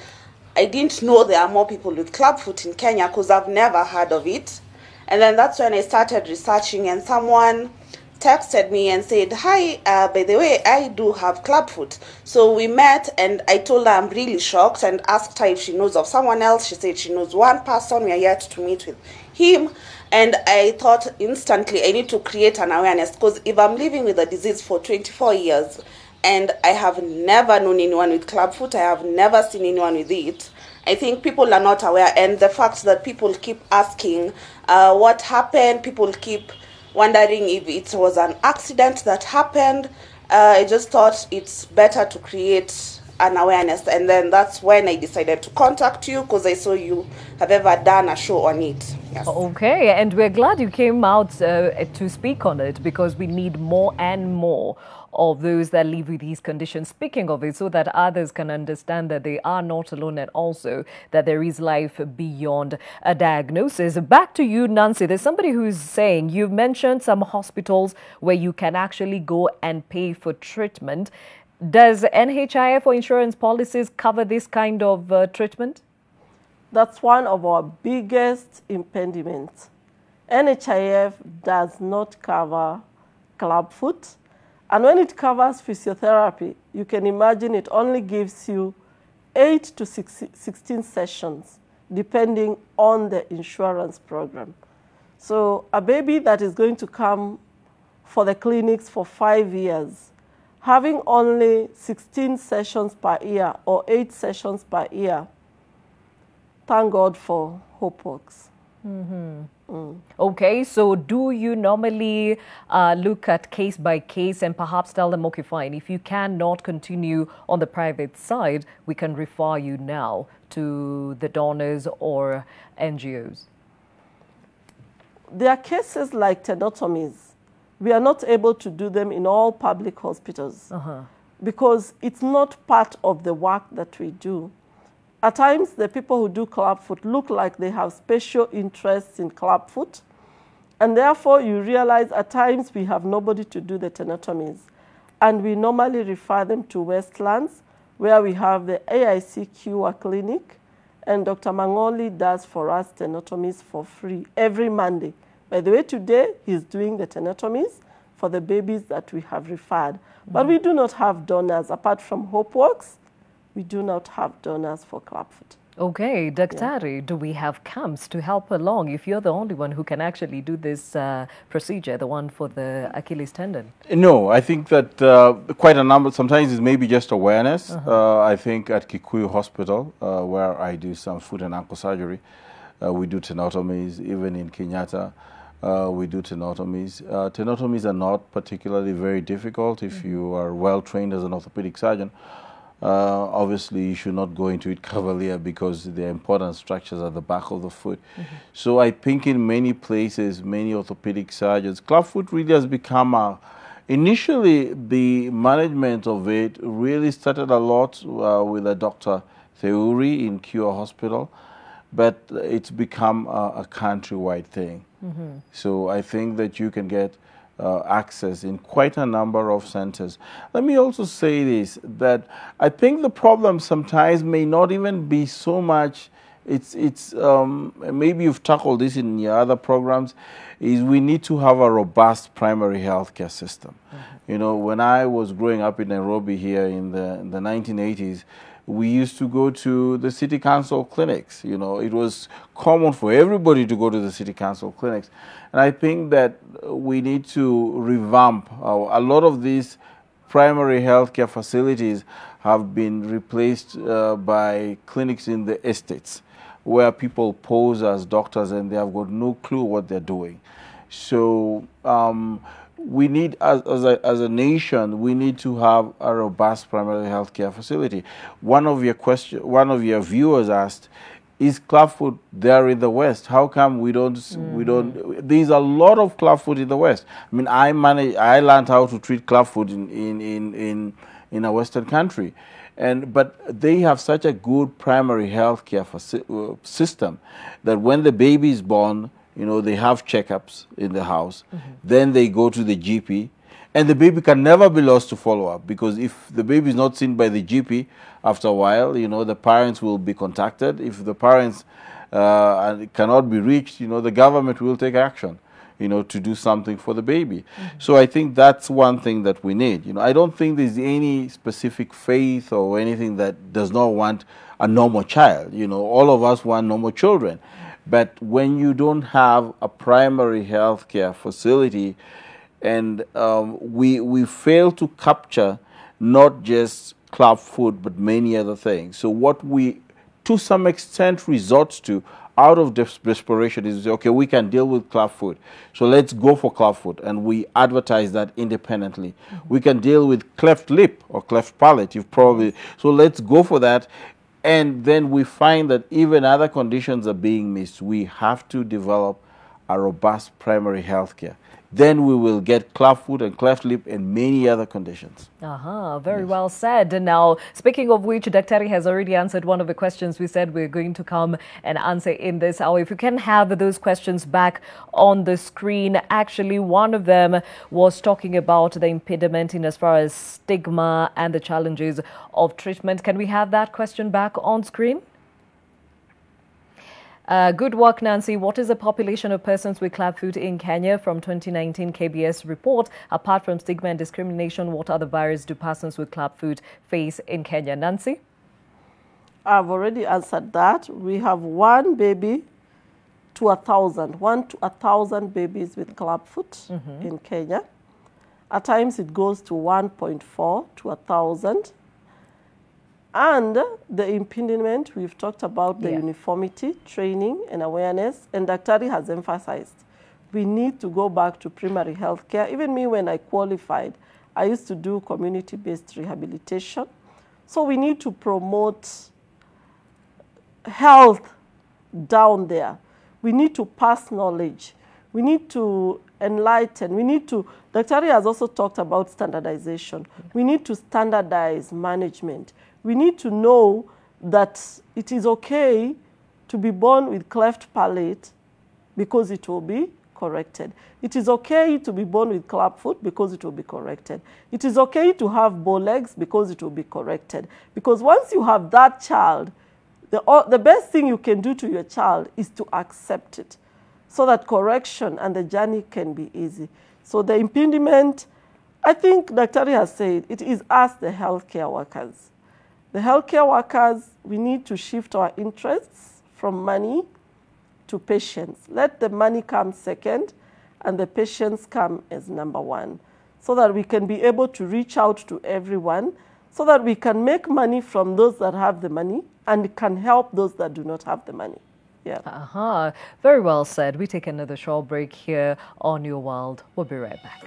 I didn't know there are more people with clubfoot in Kenya because I've never heard of it. And then that's when I started researching and someone texted me and said, hi, by the way, I do have clubfoot. So we met and I told her I'm really shocked and asked her if she knows of someone else. She said she knows one person. We are yet to meet with him. And I thought instantly I need to create an awareness because if I'm living with the disease for 24 years and I have never known anyone with clubfoot, I have never seen anyone with it, I think people are not aware. And the fact that people keep asking what happened, people keep wondering if it was an accident that happened. I just thought it's better to create an awareness, and then that's when I decided to contact you because I saw you have ever done a show on it. Yes. Okay, and we're glad you came out to speak on it, because we need more and more of those that live with these conditions, speaking of it, so that others can understand that they are not alone, and also that there is life beyond a diagnosis. Back to you, Nancy. There's somebody who's saying, you've mentioned some hospitals where you can actually go and pay for treatment. Does NHIF or insurance policies cover this kind of treatment? That's one of our biggest impediments. NHIF does not cover clubfoot. And when it covers physiotherapy, you can imagine it only gives you 8 to 16 sessions, depending on the insurance program. So a baby that is going to come for the clinics for 5 years, having only 16 sessions per year or 8 sessions per year, thank God for HopeWorks. Okay, so do you normally look at case by case and perhaps tell them, okay, fine, if you cannot continue on the private side, we can refer you now to the donors or NGOs? There are cases like tenotomies. We are not able to do them in all public hospitals because it's not part of the work that we do. At times, the people who do clubfoot look like they have special interests in clubfoot, and therefore you realize at times we have nobody to do the tenotomies. And we normally refer them to Westlands, where we have the AIC Cure Clinic, and Dr. Mangoli does for us tenotomies for free every Monday. By the way, today he's doing the tenotomies for the babies that we have referred. But we do not have donors. Apart from HopeWorks, we do not have donors for clubfoot. Okay, Daktari, do we have camps to help along if you're the only one who can actually do this procedure, the one for the Achilles tendon? No, I think that quite a number, sometimes it's maybe just awareness. I think at Kikuyu Hospital, where I do some foot and ankle surgery, we do tenotomies. Even in Kenyatta, we do tenotomies. Tenotomies are not particularly very difficult if you are well trained as an orthopedic surgeon. Obviously, you should not go into it cavalier because the important structures are the back of the foot. So I think in many places, many orthopedic surgeons, clubfoot really has become initially the management of it really started a lot with a Dr. Theuri in Cure Hospital, but it's become a countrywide thing. So I think that you can get access in quite a number of centers. Let me also say this, that I think the problem sometimes may not even be so much, maybe you've tackled this in your other programs, is we need to have a robust primary health care system. You know, when I was growing up in Nairobi here in the 1980s, we used to go to the city council clinics. You know, it was common for everybody to go to the city council clinics. And I think that we need to revamp. A lot of these primary health care facilities have been replaced by clinics in the estates, where people pose as doctors and they have got no clue what they're doing. So we need, as a nation, we need to have a robust primary health care facility. One of your viewers asked, is clubfoot there in the West? How come we don't, there's a lot of clubfoot in the West. I mean, I learned how to treat clubfoot in a Western country. But they have such a good primary health care system that when the baby is born, you know, they have checkups in the house. Then they go to the GP, and the baby can never be lost to follow-up, because if the baby is not seen by the GP, after a while, you know, the parents will be contacted. If the parents cannot be reached, you know, the government will take action, you know, to do something for the baby. So I think that's one thing that we need. You know, I don't think there's any specific faith or anything that does not want a normal child. You know, all of us want normal children. But when you don't have a primary health care facility, and we fail to capture not just clubfoot, but many other things. So what we, to some extent, resort to out of desperation is say, okay, we can deal with club foot, so let's go for club foot, and we advertise that independently. We can deal with cleft lip or cleft palate, you've probably, so let's go for that. And then we find that even other conditions are being missed. We have to develop a robust primary health care. Then we will get club foot and cleft lip and many other conditions. Very well said. And now, speaking of which, Daktari has already answered one of the questions we said we're going to come and answer in this hour. If you can have those questions back on the screen. Actually, one of them was talking about the impediment in as far as stigma and the challenges of treatment. Can we have that question back on screen? Good work, Nancy. What is the population of persons with club foot in Kenya from 2019 KBS report? Apart from stigma and discrimination, what other barriers do persons with club foot face in Kenya? Nancy? I've already answered that. We have 1 baby to 1,000. 1 to 1,000 babies with club foot in Kenya. At times it goes to 1.4 to 1,000. And the impediment, we've talked about the uniformity, training and awareness, and Daktari has emphasized we need to go back to primary health care. Even me, when I qualified, I used to do community-based rehabilitation. So we need to promote health down there. We need to pass knowledge. We need to enlighten. We need to, Daktari has also talked about standardization. We need to standardize management. We need to know that it is okay to be born with cleft palate because it will be corrected. It is okay to be born with club foot because it will be corrected. It is okay to have bow legs because it will be corrected. Because once you have that child, the best thing you can do to your child is to accept it so that correction and the journey can be easy. So the impediment, I think Daktari has said, it is us, the healthcare workers. The healthcare workers, we need to shift our interests from money to patients. Let the money come second and the patients come as number one, so that we can be able to reach out to everyone, so that we can make money from those that have the money and can help those that do not have the money. Yeah. Very well said. We take another short break here on Your World. We'll be right back.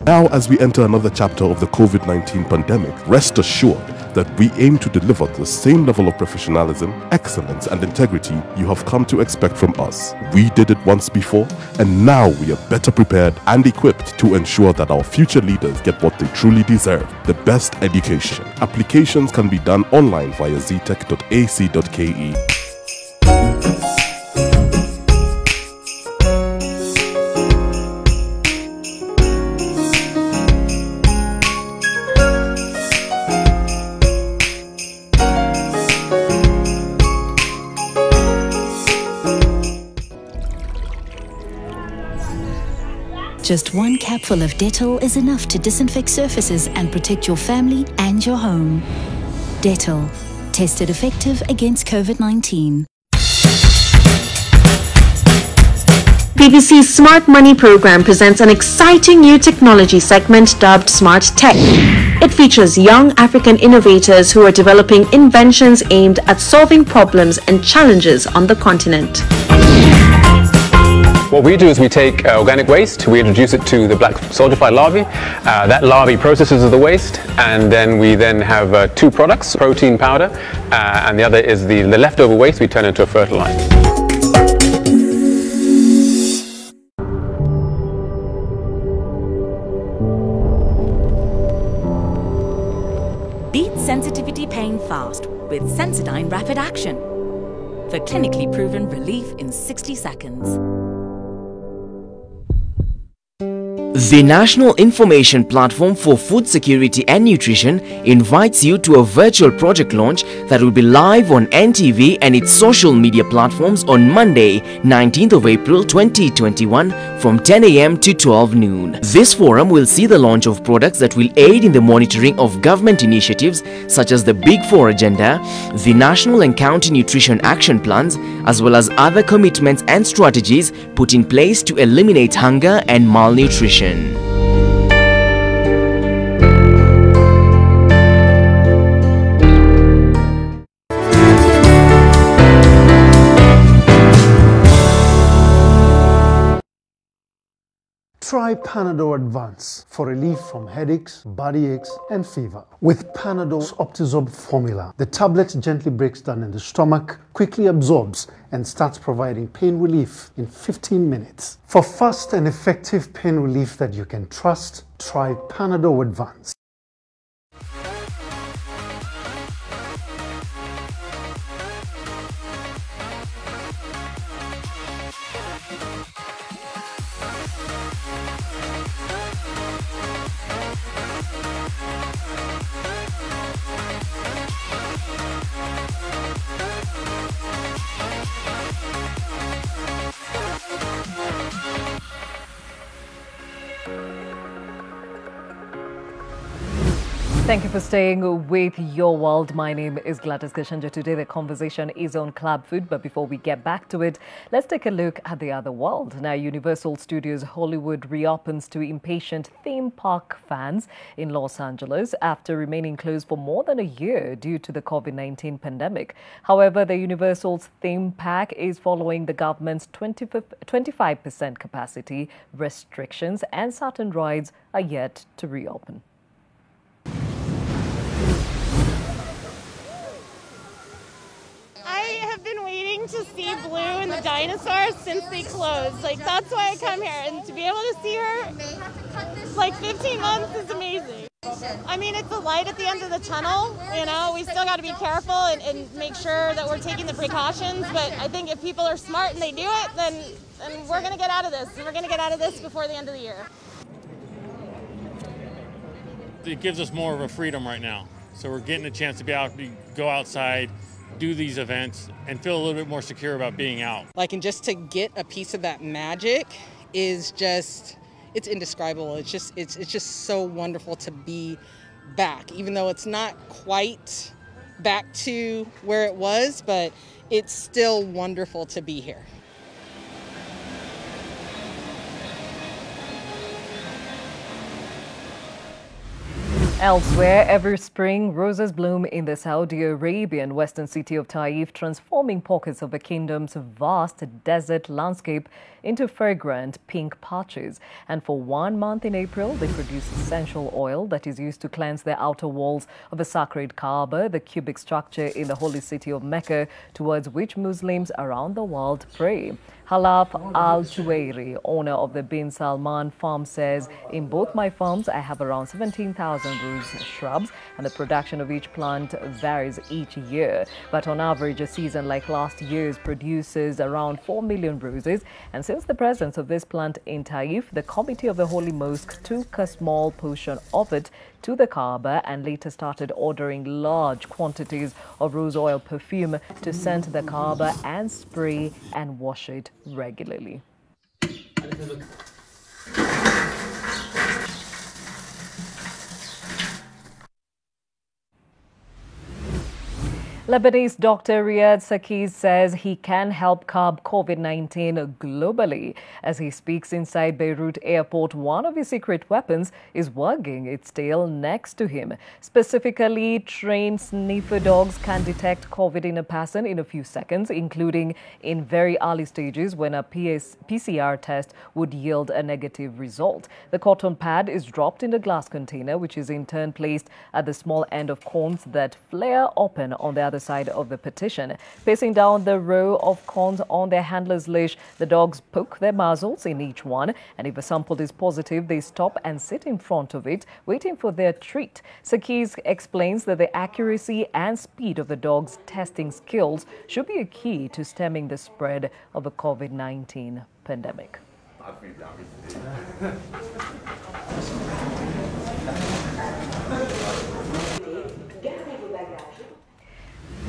Now, as we enter another chapter of the COVID-19 pandemic, rest assured that we aim to deliver the same level of professionalism, excellence and integrity you have come to expect from us. We did it once before, and now we are better prepared and equipped to ensure that our future leaders get what they truly deserve, the best education. Applications can be done online via ztech.ac.ke. Just 1 capful of Dettol is enough to disinfect surfaces and protect your family and your home. Dettol, tested effective against COVID-19. BBC's Smart Money program presents an exciting new technology segment dubbed Smart Tech. It features young African innovators who are developing inventions aimed at solving problems and challenges on the continent. What we do is we take organic waste, we introduce it to the black soldier fly larvae. That larvae processes the waste, and then we have two products, protein powder, and the other is the leftover waste we turn into a fertilizer. Beat sensitivity pain fast with Sensodyne Rapid Action for clinically proven relief in 60 seconds. The National Information Platform for Food Security and Nutrition invites you to a virtual project launch that will be live on NTV and its social media platforms on Monday, 19th of April 2021 from 10 a.m. to 12 noon. This forum will see the launch of products that will aid in the monitoring of government initiatives such as the Big Four Agenda, the National and County Nutrition Action Plans, as well as other commitments and strategies put in place to eliminate hunger and malnutrition. Try Panadol Advance for relief from headaches, body aches, and fever. With Panadol's Optizorb formula, the tablet gently breaks down in the stomach, quickly absorbs, and starts providing pain relief in 15 minutes. For fast and effective pain relief that you can trust, try Panadol Advance. Thank you for staying with Your World. My name is Gladys Gachanja. Today the conversation is on club food, but before we get back to it, let's take a look at the other world. Now, Universal Studios Hollywood reopens to impatient theme park fans in Los Angeles after remaining closed for more than a year due to the COVID-19 pandemic. However, the Universal's theme park is following the government's 25% capacity restrictions, and certain rides are yet to reopen. Been waiting to see Blue and the dinosaurs since they closed. Like, that's why I come here, and to be able to see her like 15 months is amazing. I mean, it's a light at the end of the tunnel, you know, we still got to be careful and make sure that we're taking the precautions, but I think if people are smart and they do it, then we're going to get out of this, and we're going to get out of this before the end of the year. It gives us more of a freedom right now, so we're getting a chance to be out, go outside, do these events, and feel a little bit more secure about being out. Like, and just to get a piece of that magic is just, it's indescribable. It's just so wonderful to be back, even though it's not quite back to where it was, but it's still wonderful to be here. Elsewhere, every spring, roses bloom in the Saudi Arabian western city of Taif, transforming pockets of the kingdom's vast desert landscape into fragrant pink patches. And for 1 month in April, they produce essential oil that is used to cleanse the outer walls of the sacred Kaaba, the cubic structure in the holy city of Mecca, towards which Muslims around the world pray. Halaf Al-Juwairi, owner of the Bin Salman farm, says, "In both my farms, I have around 17,000 rose shrubs, and the production of each plant varies each year. But on average, a season like last year's produces around 4 million roses. And since the presence of this plant in Taif, the Committee of the Holy Mosque took a small portion of it to the Kaaba and later started ordering large quantities of rose oil perfume to scent the Kaaba and spray and wash it regularly." Lebanese Dr. Riyad Sakiz says he can help curb COVID-19 globally. As he speaks inside Beirut airport, one of his secret weapons is wagging its tail next to him. Specifically, trained sniffer dogs can detect COVID in a person in a few seconds, including in very early stages when a PCR test would yield a negative result. The cotton pad is dropped in a glass container, which is in turn placed at the small end of cones that flare open on the other side of the partition. Pacing down the row of cones on their handler's leash, the dogs poke their muzzles in each one, and if a sample is positive, they stop and sit in front of it, waiting for their treat. Sakiz explains that the accuracy and speed of the dogs' testing skills should be a key to stemming the spread of the COVID-19 pandemic.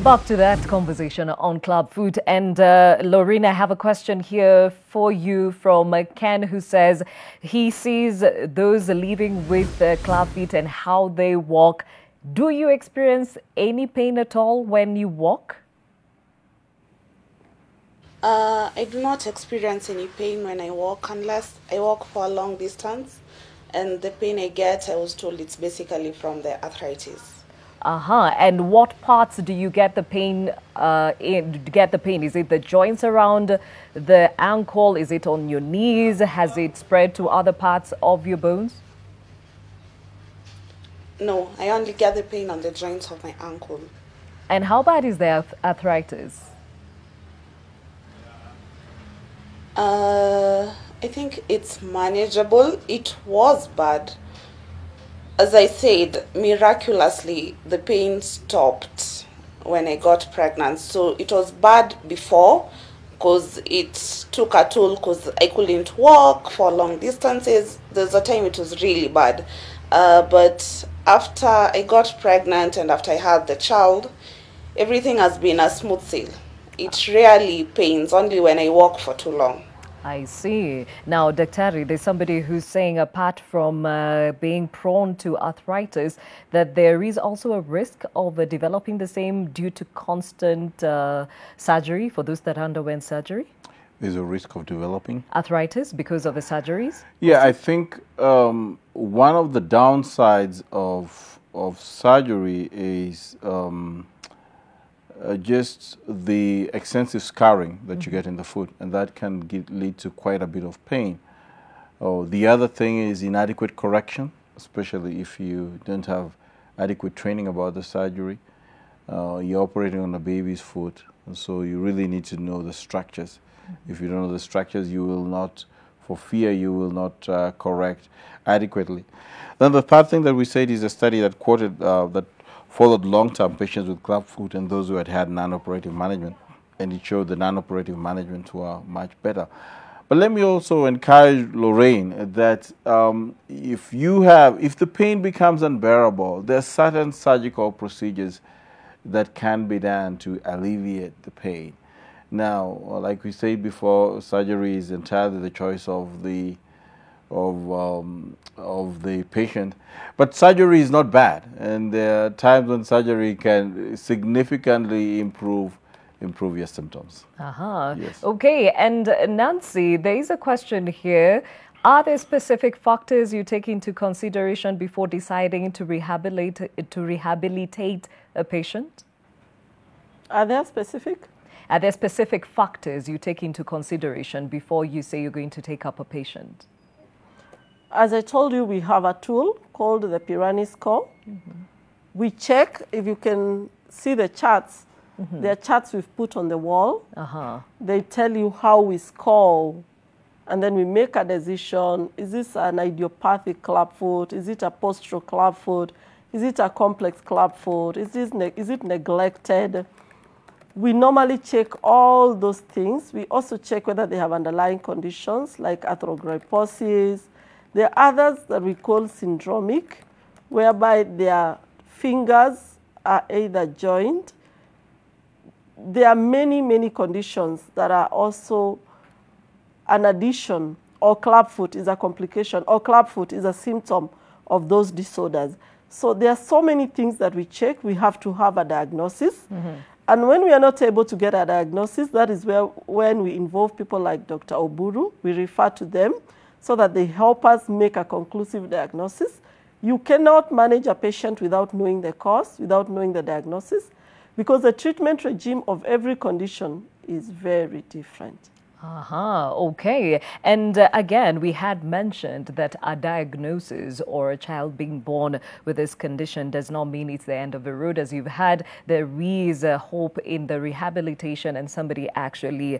Back to that conversation on club food. And Lorena, I have a question here for you from Ken, who says he sees those living with club feet and how they walk. Do you experience any pain at all when you walk? I do not experience any pain when I walk unless I walk for a long distance. And the pain I get, I was told it's basically from the arthritis. And what parts do you get the pain Is it the joints around the ankle? Is it on your knees? Has it spread to other parts of your bones? No, I only get the pain on the joints of my ankle. And how bad is the arthritis? I think it's manageable. It was bad. As I said, miraculously, the pain stopped when I got pregnant. So it was bad before because it took a toll because I couldn't walk for long distances. There's a time it was really bad. But after I got pregnant and after I had the child, everything has been a smooth sail. It rarely pains, only when I walk for too long. I see. Now, Daktari, there's somebody who's saying apart from being prone to arthritis, that there is also a risk of developing the same due to constant surgery for those that underwent surgery? There's a risk of developing arthritis because of the surgeries? Yeah, I think one of the downsides of surgery is just the extensive scarring that you get in the foot, and that can lead to quite a bit of pain. The other thing is inadequate correction, especially if you don't have adequate training about the surgery. You're operating on a baby's foot, and so you really need to know the structures. If you don't know the structures, you will not, for fear, you will not correct adequately. Then the third thing that we said is a study that quoted that followed long-term patients with club foot and those who had non-operative management, and it showed the non-operative management were much better. But let me also encourage Lorraine that if the pain becomes unbearable, there are certain surgical procedures that can be done to alleviate the pain. Now, like we said before, surgery is entirely the choice of the patient, but surgery is not bad, and there are times when surgery can significantly improve your symptoms. Yes. Okay, and Nancy, there is a question here. Are there specific factors you take into consideration before deciding to rehabilitate a patient? Are there specific? Are there specific factors you take into consideration before you say you're going to take up a patient? As I told you, we have a tool called the Pirani Score. We check, if you can see the charts, there are charts we've put on the wall. They tell you how we score, and then we make a decision. Is this an idiopathic club foot? Is it a postural club foot? Is it a complex club foot? Is it neglected? We normally check all those things. We also check whether they have underlying conditions like arthrogryposis. There are others that we call syndromic, whereby their fingers are either joined. There are many, many conditions that are also an addition, or club foot is a complication, or club foot is a symptom of those disorders. So there are so many things that we check. We have to have a diagnosis. And when we are not able to get a diagnosis, that is when we involve people like Dr. Oburu. We refer to them so that they help us make a conclusive diagnosis. You cannot manage a patient without knowing the cause, without knowing the diagnosis, because the treatment regime of every condition is very different. Okay. And again, we had mentioned that a diagnosis or a child being born with this condition does not mean it's the end of the road. As you've had, there is hope in the rehabilitation and somebody actually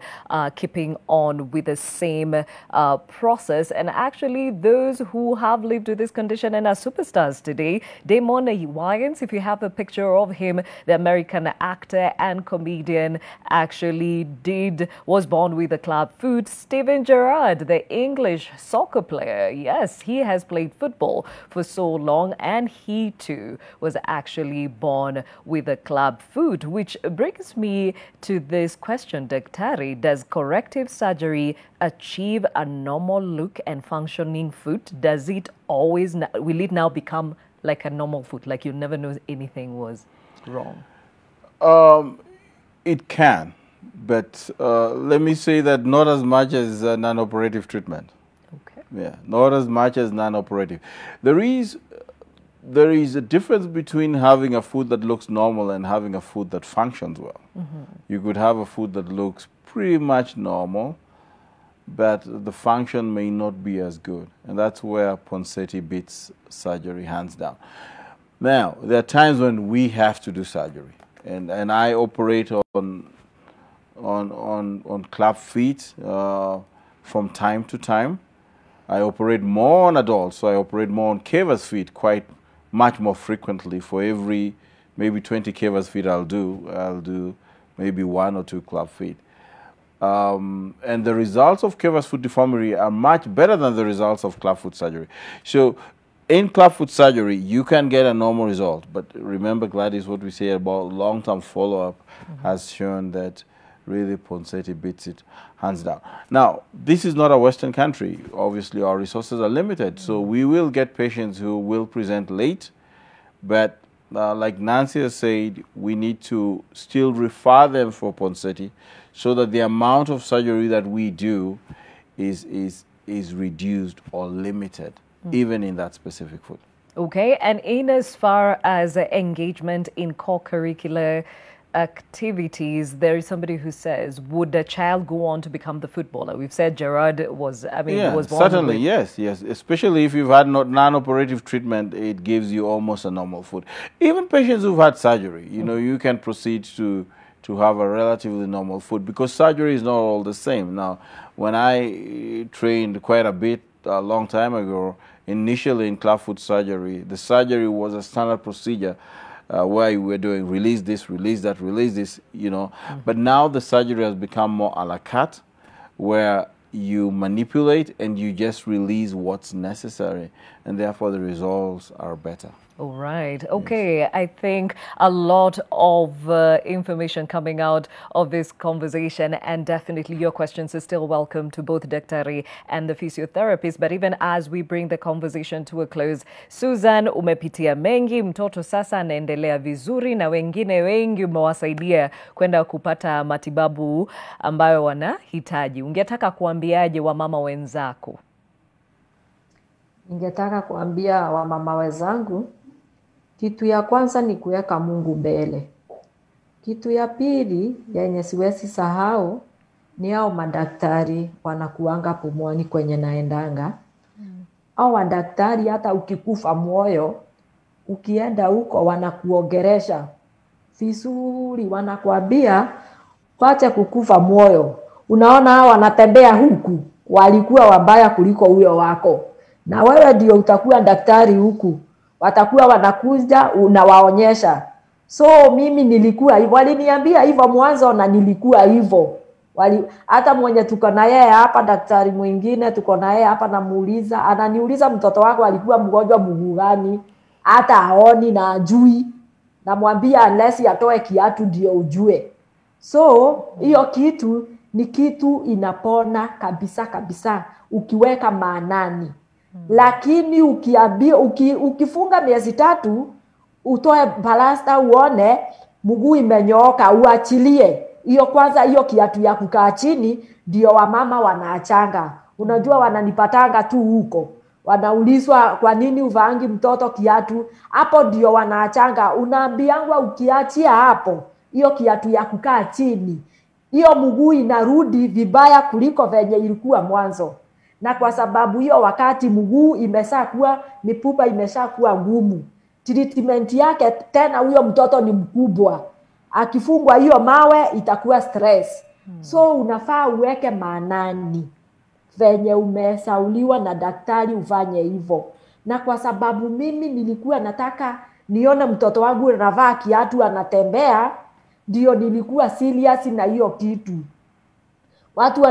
keeping on with the same process. And actually, those who have lived with this condition and are superstars today, Damon Wayans, if you have a picture of him, the American actor and comedian, actually was born with a club foot. Steven Gerrard, the English soccer player, yes, he has played football for so long, and he too was actually born with a club foot, which brings me to this question, Daktari. Does corrective surgery achieve a normal look and functioning foot? Does it always, will it now become like a normal foot, like you never know anything was wrong? It can. But let me say that not as much as non-operative treatment. Okay. Yeah, not as much as non-operative. There is a difference between having a foot that looks normal and having a foot that functions well. You could have a foot that looks pretty much normal, but the function may not be as good. And that's where Ponseti beats surgery hands down. Now, there are times when we have to do surgery. And I operate on club feet from time to time. I operate more on adults, so I operate more on cavers feet much more frequently. For every maybe 20 cavers feet I'll do maybe 1 or 2 club feet. And the results of cavers foot deformity are much better than the results of club foot surgery. So in club foot surgery, you can get a normal result. But remember, Gladys, what we say about long-term follow-up has shown that really Ponseti beats it hands down. Now, this is not a Western country. Obviously, our resources are limited. So we will get patients who will present late. But like Nancy has said, we need to still refer them for Ponseti so that the amount of surgery that we do is reduced or limited, even in that specific foot. Okay, and in as far as engagement in co-curricular activities, there is somebody who says, would a child go on to become the footballer? We've said Gerard was, was born certainly, yes. Especially if you've had non-operative treatment, it gives you almost a normal foot. Even patients who've had surgery, you can proceed to have a relatively normal foot because surgery is not all the same. Now, when I trained quite a bit a long time ago, initially in club foot surgery, the surgery was a standard procedure. Where you were doing release this, release that, release this, But now the surgery has become more a la carte, where you manipulate and you just release what's necessary, and therefore the results are better. All right. Okay. Yes. I think a lot of information coming out of this conversation, and definitely your questions are still welcome to both Daktari and the physiotherapist. But even as we bring the conversation to a close, Susan, umepitia mengi, mtoto sasa anaendelea vizuri na wengine wengi umewasaidia kwenda kupata matibabu ambayo wanahitaji. Ungetaka kuambiaje wamama wenzako? Ningetaka kuambia wamama wenzangu, kitu ya kwanza ni kuweka Mungu mbele. Kitu ya pili yenye siwezi sahau ni hao madaktari wanakuanga Pumwani kwenye naendanga. Hao madaktari hata ukikufa moyo, ukienda huko wanakuongeresha vizuri, wanakuambia wacha kukufa moyo. Unaona hao wanatembea huku, walikuwa wabaya kuliko huyo wako. Na wewe ndio utakuwa daktari huku. Watakuwa wanakuja unawaonyesha. So mimi nilikuwa hivyo, waliniambia hivyo mwanzo na nilikuwa hivyo. Hata mwenye tuko na yeye hapa, daktari mwingine tuko na yeye hapa, namuuliza, ananiuliza mtoto wako alikuwa mgonjwa mguu gani? Hata haoni na ajui. Namwambia unless atoe kiatu ndio ujue. So hiyo kitu ni kitu inapona kabisa kabisa ukiweka maanani. Lakini ukifunga miezi 3 utoe balasta uone mguu imenyooka, uachilie. Hiyo kwanza, hiyo kiatu ya kukaa chini ndio wamama wanaachanga. Unajua wananipatanga tu huko. Wanaulizwa kwa nini uvaangi mtoto kiatu? Hapo ndio wanaachanga. Unaambiangwa ukiachia hapo, hiyo kiatu ya kukaa chini, hiyo mguu inarudi vibaya kuliko venye ilikuwa mwanzo. Na kwa sababu hiyo wakati mguu imeshakuwa, mifupa imeshakuwa ngumu, treatment yake tena, huyo mtoto ni mkubwa. Akifungwa hiyo mawe itakuwa stress. So unafaa uweke maanani venye umesauliwa na daktari ufanye hivyo. Na kwa sababu mimi nilikuwa nataka nione mtoto wangu anavaa kiatu anatembea, ndio nilikuwa serious na hiyo kitu. Watu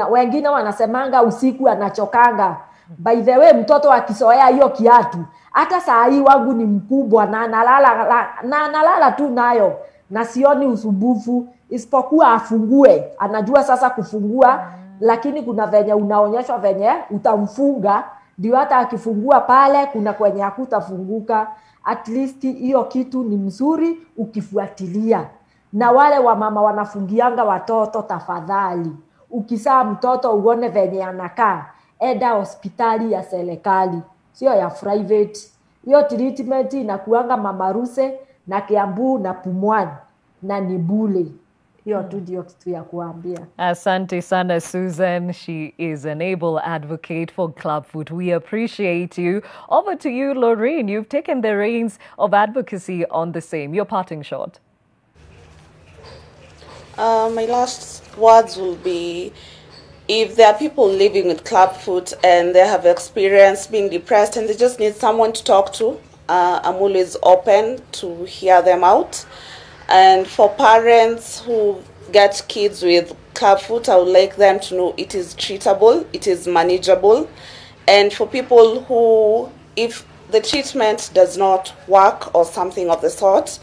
wengine wanasemanga usiku anachokanga. By the way, mtoto akisoea hiyo kiatu, hata saa hii wangu ni mkubwa na analala tu nayo, na sioni usumbufu, isipokuwa afungue. Anajua sasa kufungua, lakini kuna venye unaonyeshwa venye utamfunga, ndio hata akifungua pale kuna kwenye hakutafunguka. At least hiyo kitu ni mzuri ukifuatilia. Na wale wamama wanafungianga watoto, tafadhali, ukisaa mtoto uone venye anakaa, enda hospitali ya serikali, sio ya private. Hiyo treatment inakuanga Mama Ruse na Kiambu na Pumwani na ni bure. Hiyo tu ndio kitu ya kuambia. Asante sana, Susan. She is an able advocate for Clubfoot. We appreciate you. Over to you, Lorraine. You've taken the reins of advocacy on the same. Your parting shot. My last words will be, if there are people living with Clubfoot and they have experienced being depressed and they just need someone to talk to, I'm always open to hear them out. And for parents who get kids with Clubfoot, I would like them to know it is treatable, it is manageable. And for people who, if the treatment does not work or something of the sort,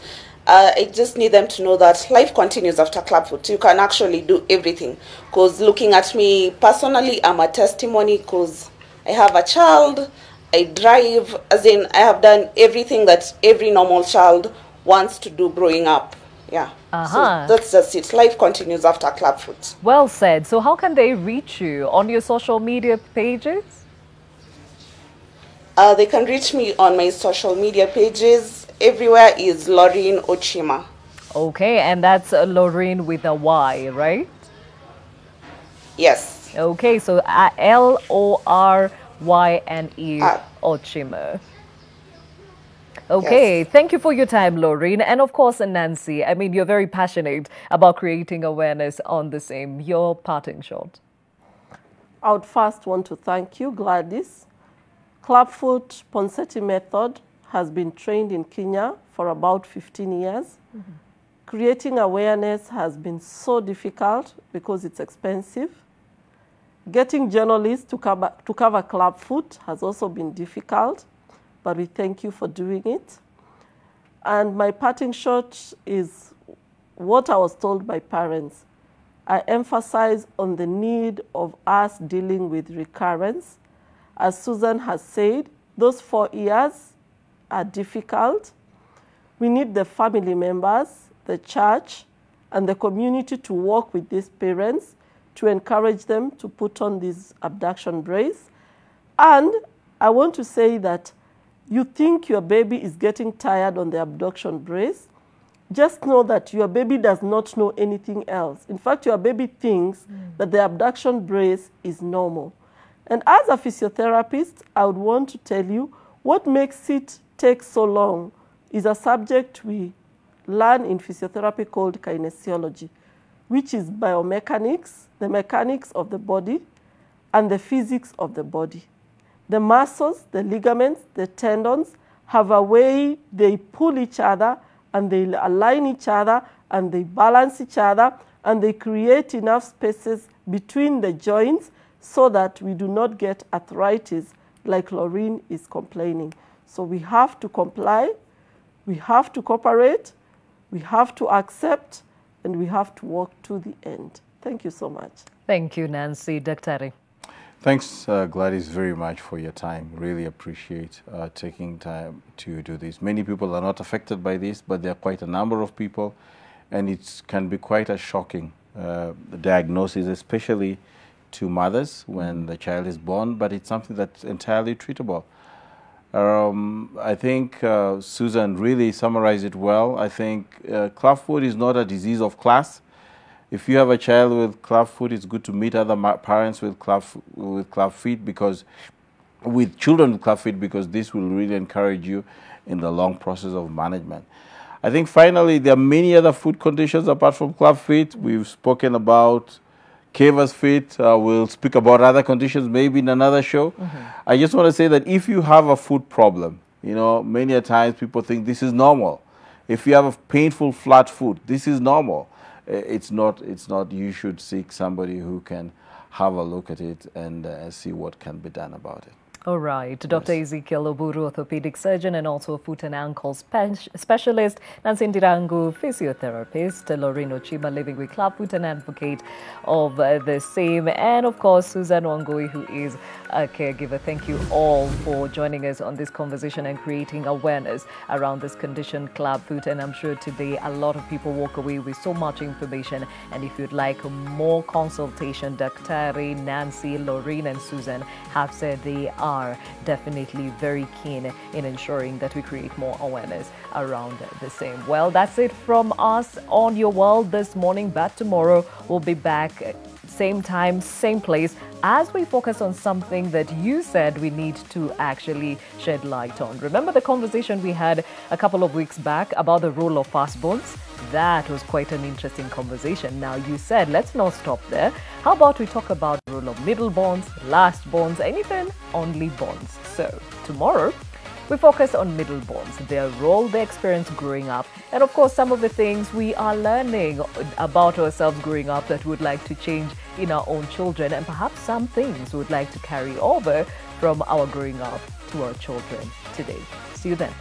I just need them to know that life continues after Clubfoot. You can actually do everything. Because looking at me personally, I'm a testimony, because I have a child, I drive, as in I have done everything that every normal child wants to do growing up. Yeah. So that's just it. Life continues after Clubfoot. Well said. So how can they reach you? On your social media pages? They can reach me on my social media pages. Everywhere is Lorraine Ochima. Okay, and that's Lorraine with a Y, right? Yes. Okay, so L-O-R-Y-N-E Ochima. Okay, Yes. Thank you for your time, Lorraine. And of course, Nancy, I mean, you're very passionate about creating awareness on the same. Your parting shot. I would first want to thank you, Gladys. Clubfoot Ponseti method has been trained in Kenya for about 15 years. Creating awareness has been so difficult because it's expensive. Getting journalists to cover Clubfoot has also been difficult, but we thank you for doing it. And my parting shot is what I was told by parents. I emphasize on the need of us dealing with recurrence. As Susan has said, those 4 years are difficult. We need the family members, the church, and the community to work with these parents to encourage them to put on this abduction brace. And I want to say that you think your baby is getting tired on the abduction brace, just know that your baby does not know anything else. In fact, your baby thinks that the abduction brace is normal. And as a physiotherapist, I would want to tell you what makes it take so long is a subject we learn in physiotherapy called kinesiology, which is biomechanics, the mechanics of the body, and the physics of the body. The muscles, the ligaments, the tendons have a way they pull each other and they align each other and they balance each other and they create enough spaces between the joints so that we do not get arthritis like Lorraine is complaining. So we have to comply, we have to cooperate, we have to accept, and we have to walk to the end. Thank you so much. Thank you, Nancy. Dr. Thanks, Gladys, very much for your time. Really appreciate taking time to do this. Many people are not affected by this, but there are quite a number of people, and it can be quite a shocking diagnosis, especially to mothers when the child is born, but it's something that's entirely treatable. I think Susan really summarized it well. I think clubfoot is not a disease of class. If you have a child with clubfoot, it's good to meet other parents with clubfoot because with children with clubfoot, because this will really encourage you in the long process of management. I think finally there are many other foot conditions apart from clubfoot. We've spoken about Caver's feet. We'll speak about other conditions maybe in another show. I just want to say that if you have a foot problem, you know, many a times people think this is normal. If you have a painful flat foot, this is normal. It's not. You should seek somebody who can have a look at it and see what can be done about it. All right. Dr. Ezekiel Oburu, orthopedic surgeon and also a foot and ankle specialist. Nancy Ndirangu, physiotherapist. Lorraine Ochiba, living with clubfoot and advocate of the same. And of course, Susan Wangui, who is a caregiver. Thank you all for joining us on this conversation and creating awareness around this condition, clubfoot. And I'm sure today a lot of people walk away with so much information. And if you'd like more consultation, Dr. Nancy, Lorraine, and Susan have said they are definitely very keen in ensuring that we create more awareness around the same. Well, that's it from us on Your World this morning. But tomorrow we'll be back same time, same place, as we focus on something that you said we need to actually shed light on. Remember the conversation we had a couple of weeks back about the role of fast bones? That was quite an interesting conversation. Now, you said, let's not stop there. How about we talk about the role of middle bonds, last bonds, anything, only bonds. So, tomorrow, we focus on middle bonds, their role, their experience growing up, and of course, some of the things we are learning about ourselves growing up that we would like to change in our own children, and perhaps some things we would like to carry over from our growing up to our children today. See you then.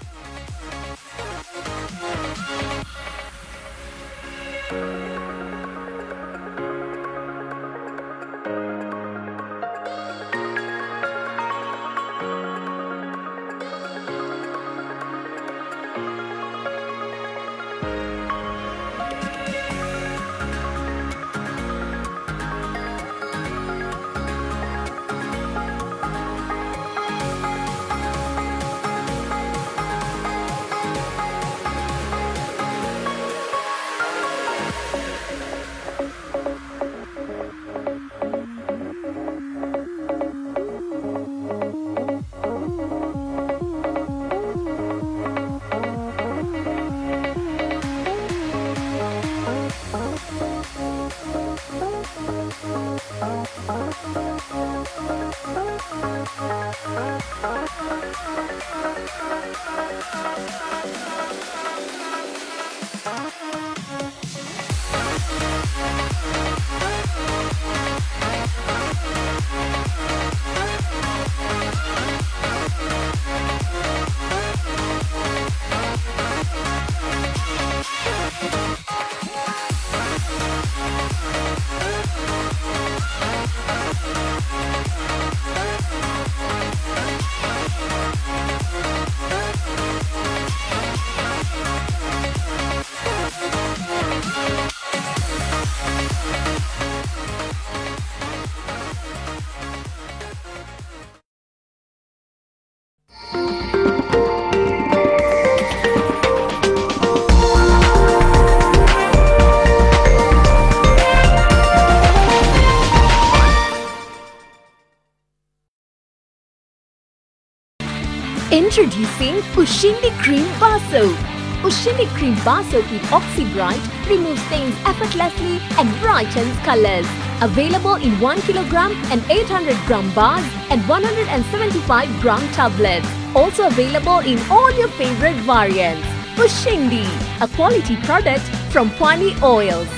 Introducing Ushindi Cream Bar Soap. Ushindi Cream Bar Soap with Oxy Bright removes stains effortlessly and brightens colors. Available in 1 kilogram and 800 gram bars and 175 gram tablets. Also available in all your favorite variants. Ushindi, a quality product from Pirani Oils.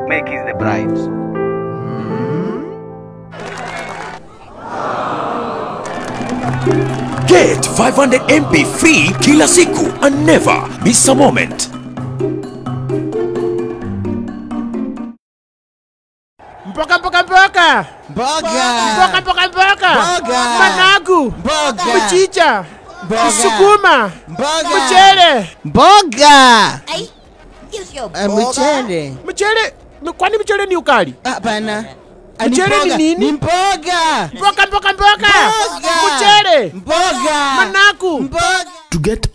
Make is the bride. Get 500 MB free kila siku and never miss a moment. Mboga mboga mboga. Mboga mboga mboga. Managu. Mchicha. Sukuma. Mchele. Mboga. Mchele. Mchele. Kwani mchele ni ukali? Hapana. Mchele ni nini? Ni mboga. Mboga mboga mboga. Mchele. Mboga. Managu. Mboga. To get